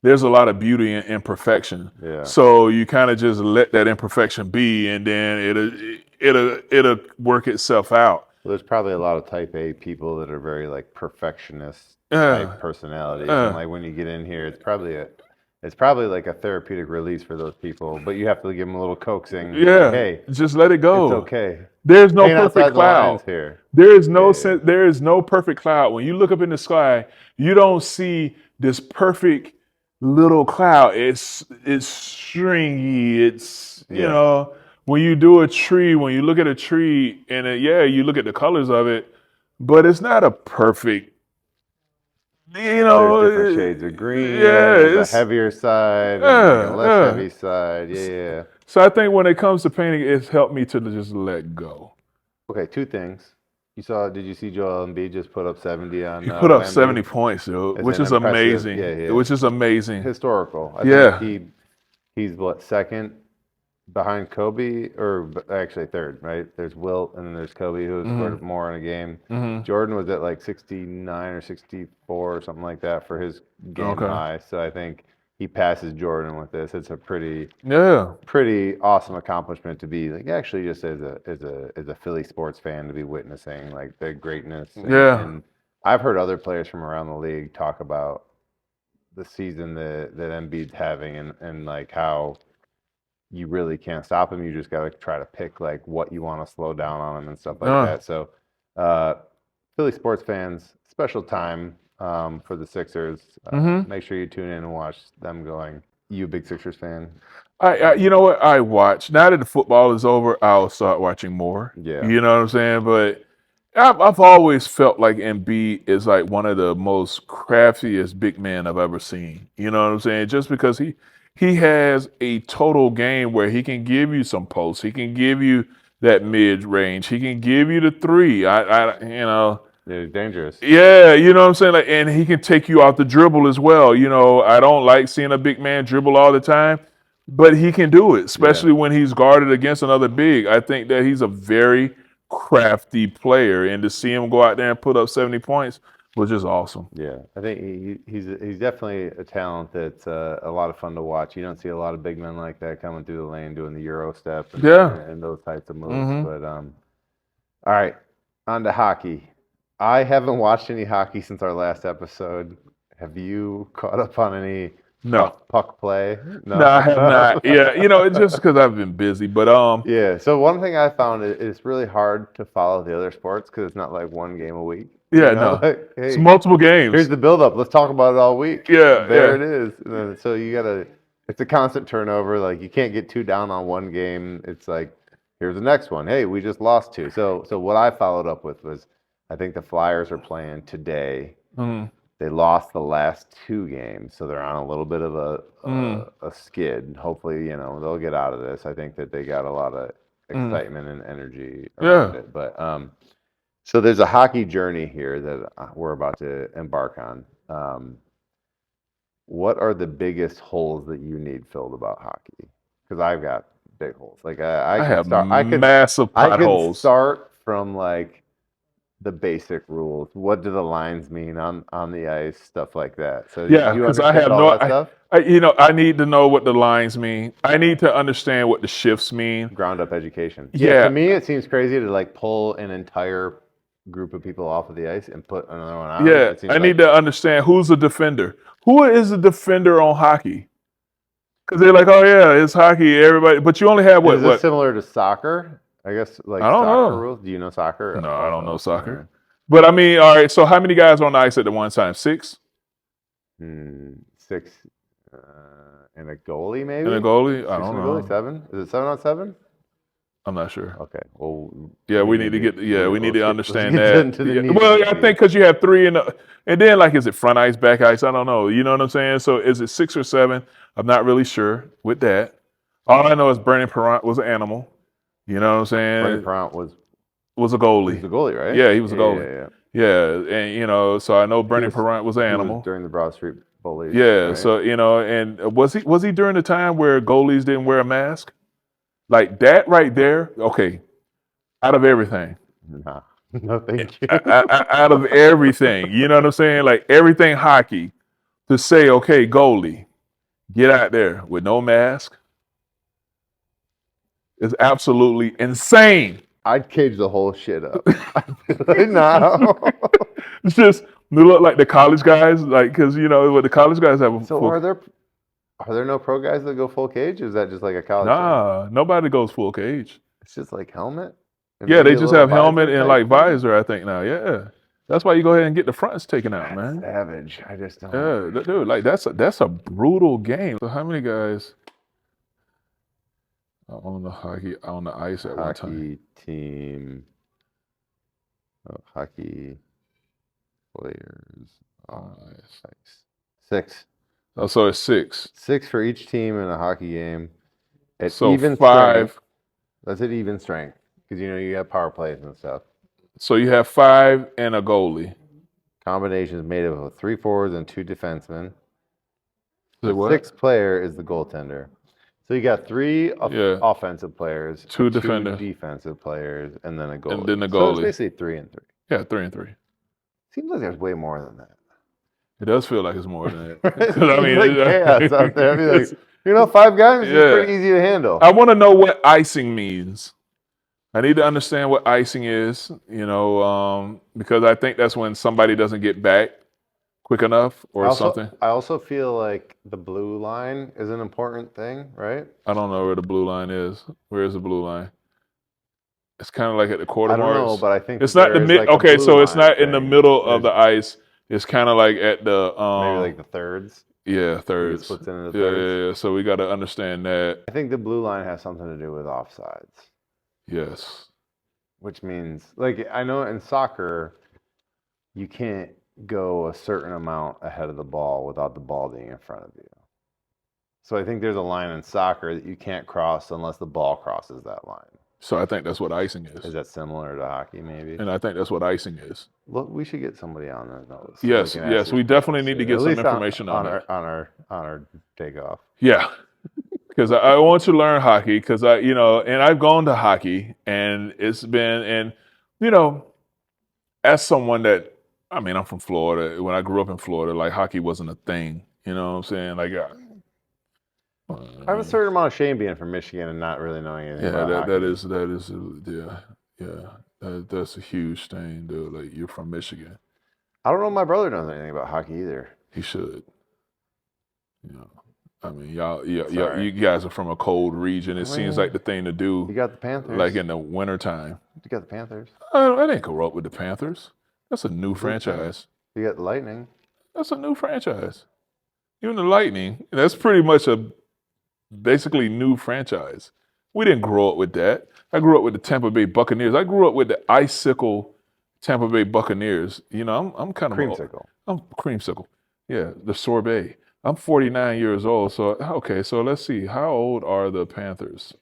there's a lot of beauty in imperfection. Yeah. So you kind of just let that imperfection be, and then it'll work itself out. Well, there's probably a lot of type A people that are very like perfectionist type personalities. And like when you get in here, it's probably like a therapeutic release for those people, but you have to give them a little coaxing. Yeah. Like, hey, just let it go. It's okay. There's no perfect cloud here. There is no perfect cloud. When you look up in the sky, you don't see this perfect little cloud. It's stringy. It's when you do a tree, when you look at a tree and you look at the colors of it, but it's not a perfect. There's different shades of green. There's a heavier side, and a less heavy side. Yeah. So I think when it comes to painting, it's helped me to just let go. Okay, two things. Did you see Joel Embiid just put up 70 on? He put up 70 points, dude, which is amazing. Yeah. Which is amazing. Historical. I think he's second behind Kobe, or actually third, right? There's Wilt, and then there's Kobe, who scored more in a game. Mm-hmm. Jordan was at like 69 or 64 or something like that for his game high. So I think he passes Jordan with this. It's a pretty awesome accomplishment to be like actually just as a Philly sports fan to be witnessing like the greatness. And I've heard other players from around the league talk about the season that Embiid's having and like how you really can't stop him. You just got to try to pick like what you want to slow down on him and stuff like that. So Philly sports fans, special time for the Sixers. Make sure you tune in and watch them going. You a big Sixers fan? You know what? I watch. Now that the football is over, I'll start watching more. Yeah. You know what I'm saying? But I've always felt like Embiid is like one of the most craftiest big men I've ever seen. You know what I'm saying? Just because he has a total game where he can give you some posts. He can give you that mid range. He can give you the three. He's dangerous. Yeah, you know what I'm saying? Like, and he can take you out the dribble as well. You know, I don't like seeing a big man dribble all the time, but he can do it, especially when he's guarded against another big. I think that he's a very crafty player, and to see him go out there and put up 70 points was just awesome. Yeah, I think he's definitely a talent that's a lot of fun to watch. You don't see a lot of big men like that coming through the lane doing the Euro step and those types of moves. But all right, on to hockey. I haven't watched any hockey since our last episode. Have you caught up on any puck play? No, I have not. Yeah, you know, it's just because I've been busy. But yeah. So one thing I found is it's really hard to follow the other sports because it's not like one game a week. Yeah, you know? no, Like, hey, it's multiple games. Here's the buildup. Let's talk about it all week. Yeah, there it is. And then, so you gotta. It's a constant turnover. Like you can't get too down on one game. It's like here's the next one. Hey, we just lost two. So what I followed up with was I think the Flyers are playing today. They lost the last two games, so they're on a little bit of a skid. Hopefully, you know, they'll get out of this. I think that they got a lot of excitement and energy around it. But so there's a hockey journey here that we're about to embark on. What are the biggest holes that you need filled about hockey? Because I've got big holes. Like I have could, massive potholes. I could start from like the basic rules. What do the lines mean on the ice? Stuff like that. So yeah, because I have you know, I need to know what the lines mean. I need to understand what the shifts mean. Ground up education. Yeah. To me, it seems crazy to like pull an entire group of people off of the ice and put another one on. Yeah, I need to understand who's a defender. Who is a defender on hockey? Because they're like, oh yeah, it's hockey, everybody. But you only have what? Is it similar to soccer? I guess like I don't soccer know. rules. Do you know soccer? No, I don't know soccer. Right. But I mean, all right. So how many guys on the ice at the one time? 6? 6. And a goalie maybe. And a goalie? I don't know. Goalie, 7. Is it 7-on-7? I'm not sure. Okay. Well. Yeah, we need to get. Yeah, we need to understand that. Well, I think because you have 3 and then like, is it front ice, back ice? I don't know. You know what I'm saying? So is it 6 or 7? I'm not really sure with that. All I know is Bernie Parent was an animal. You know what I'm saying? Bernie Parent was a goalie. He was a goalie, right? Yeah, he was a goalie. Yeah, and you know, so I know Bernie Parent was an animal during the Broad Street Bullies. Yeah, right? so you know, and was he during the time where goalies didn't wear a mask? Like that right there. Okay, out of everything. Nah, no, thank you. Out of everything, you know what I'm saying? Like everything hockey, to say, okay, goalie, get out there with no mask is absolutely insane. I'd cage the whole shit up. No. It's just they look like the college guys, like because you know what the college guys have. So are there no pro guys that go full cage? Or is that just like a college? Nah, nobody goes full cage. It's just like helmet. Yeah, they just have helmet and like visor. I think now. Yeah, that's why you go ahead and get the fronts taken out, man. Savage. I just don't. Yeah, dude, like that's a brutal game. So how many guys are on the ice at one time? Hockey team. Hockey players on ice. 6. Oh, so it's 6. 6 for each team in a hockey game. At so even 5. Strength. That's at even strength because you know you have power plays and stuff. So you have 5 and a goalie. Combinations made of 3 forwards and 2 defensemen. The 6th player is the goaltender. So you got 3 offensive players, 2 defensive players, and then a goalie. And then the goalie. So it's basically 3 and 3. Yeah, 3 and 3. Seems like there's way more than that. It does feel like it's more than that. I mean, like chaos out there. I mean, like, 5 guys is pretty easy to handle. I want to know what icing means. I need to understand what icing is, you know, because I think that's when somebody doesn't get back quick enough or something. I also feel like the blue line is an important thing, right? I don't know where the blue line is. Where is the blue line? It's kind of like at the quarter marks. I don't know, but I think it's not the mid. Like okay, so it's not in the middle of the ice. It's kind of like at the maybe like the thirds. Yeah, thirds. Splits into the thirds. Yeah. So we got to understand that. I think the blue line has something to do with offsides. Yes. Which means, like, I know in soccer, you can't go a certain amount ahead of the ball without the ball being in front of you. So I think there's a line in soccer that you can't cross unless the ball crosses that line. So I think that's what icing is. Is that similar to hockey, maybe? And I think that's what icing is. Look, we should get somebody on that knows. Yes, we definitely need to get some information on that. On our takeoff. Yeah, because I want to learn hockey because and I've gone to hockey and it's been, and as someone that, I mean, I'm from Florida. When I grew up in Florida, like hockey wasn't a thing. You know what I'm saying? Like, I have a certain amount of shame being from Michigan and not really knowing anything about hockey. That's a huge thing, dude. Like, you're from Michigan. I don't know if my brother knows anything about hockey either. He should. I mean, you guys are from a cold region. It seems like the thing to do. You got the Panthers. Like in the wintertime. You got the Panthers. I didn't grow up with the Panthers. That's a new franchise. You got the Lightning. That's a new franchise. Even the Lightning, that's pretty much a basically new franchise. We didn't grow up with that. I grew up with the Tampa Bay Buccaneers. I grew up with the icicle Tampa Bay Buccaneers. I'm kind of creamsicle. I'm creamsicle. Yeah, the sorbet. I'm 49 years old. So let's see. How old are the Panthers?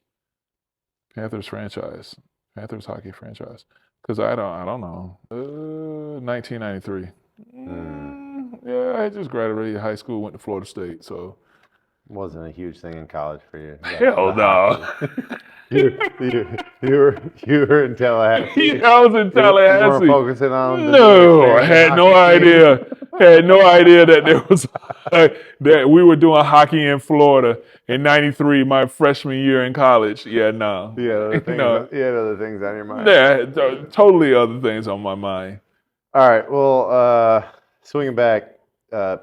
Panthers franchise. Panthers hockey franchise. Because I don't know. 1993. Yeah, I just graduated high school, went to Florida State, so. Wasn't a huge thing in college for you. Hell no. You were in Tallahassee. I was in Tallahassee. You weren't focusing on I had no idea. Had no idea that there was that we were doing hockey in Florida in '93, my freshman year in college. Yeah, no. You had other things on your mind. Yeah, totally other things on my mind. All right. Well, swinging back.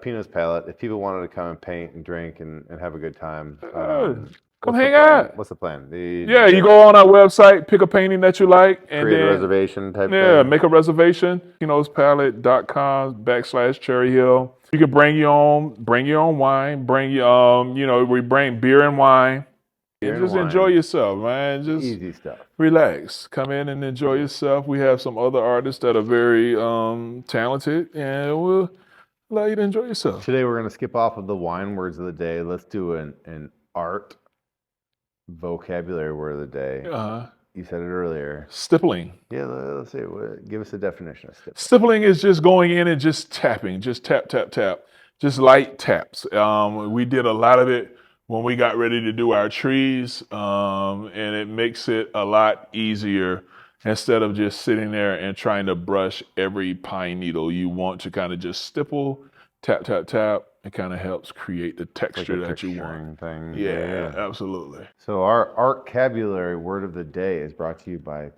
Pinot's Pallet. If people wanted to come and paint and drink and have a good time, come hang out. What's the plan? You go on our website, pick a painting that you like, and create a reservation type thing. Yeah, make a reservation. Pinot'sPallet.com/Cherry Hill. You can bring your own wine. We bring beer and wine. Enjoy yourself, man. Just easy stuff. Relax. Come in and enjoy yourself. We have some other artists that are very talented, and we'll allow you to enjoy yourself. Today we're going to skip off of the wine words of the day. Let's do an art vocabulary word of the day. You said it earlier. Stippling. Yeah, let's see. Give us a definition of stippling. Stippling is just going in and just tapping. Just tap, tap, tap. Just light taps. We did a lot of it when we got ready to do our trees, and it makes it a lot easier. Instead of just sitting there and trying to brush every pine needle, you want to kind of just stipple, tap, tap, tap. It kind of helps create the texture that you want. Thing. Yeah, absolutely. So our artcabulary word of the day is brought to you by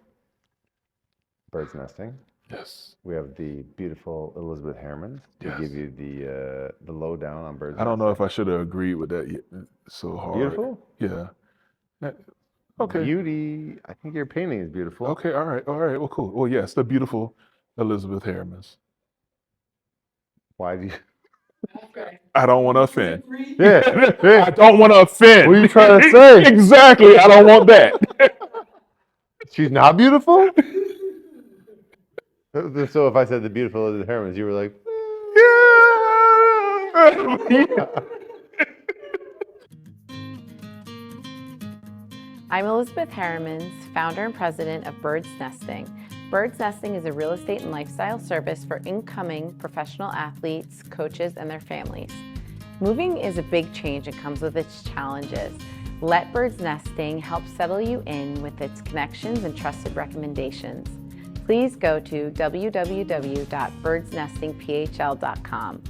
Birds Nesting. Yes. We have the beautiful Elizabeth Herremans to give you the lowdown on birds. I don't know if I should have agreed with that yet. So hard. Beautiful? Yeah. Okay. Beauty. I think your painting is beautiful. Okay. All right. Well, cool. Well, yes, the beautiful Elizabeth Herremans. Why do you? I don't want to offend. Yeah. I don't want to offend. What are you trying to say? Exactly. I don't want that. She's not beautiful? So if I said the beautiful Elizabeth Herremans, you were like, yeah. I'm Elizabeth Herremans, founder and president of Birds Nesting. Birds Nesting is a real estate and lifestyle service for incoming professional athletes, coaches, and their families. Moving is a big change and comes with its challenges. Let Birds Nesting help settle you in with its connections and trusted recommendations. Please go to www.birdsnestingphl.com.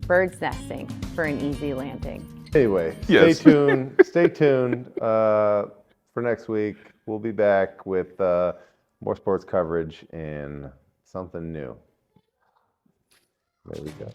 Birds Nesting for an easy landing. Anyway, yes. Stay tuned for next week. We'll be back with more sports coverage and something new. There we go.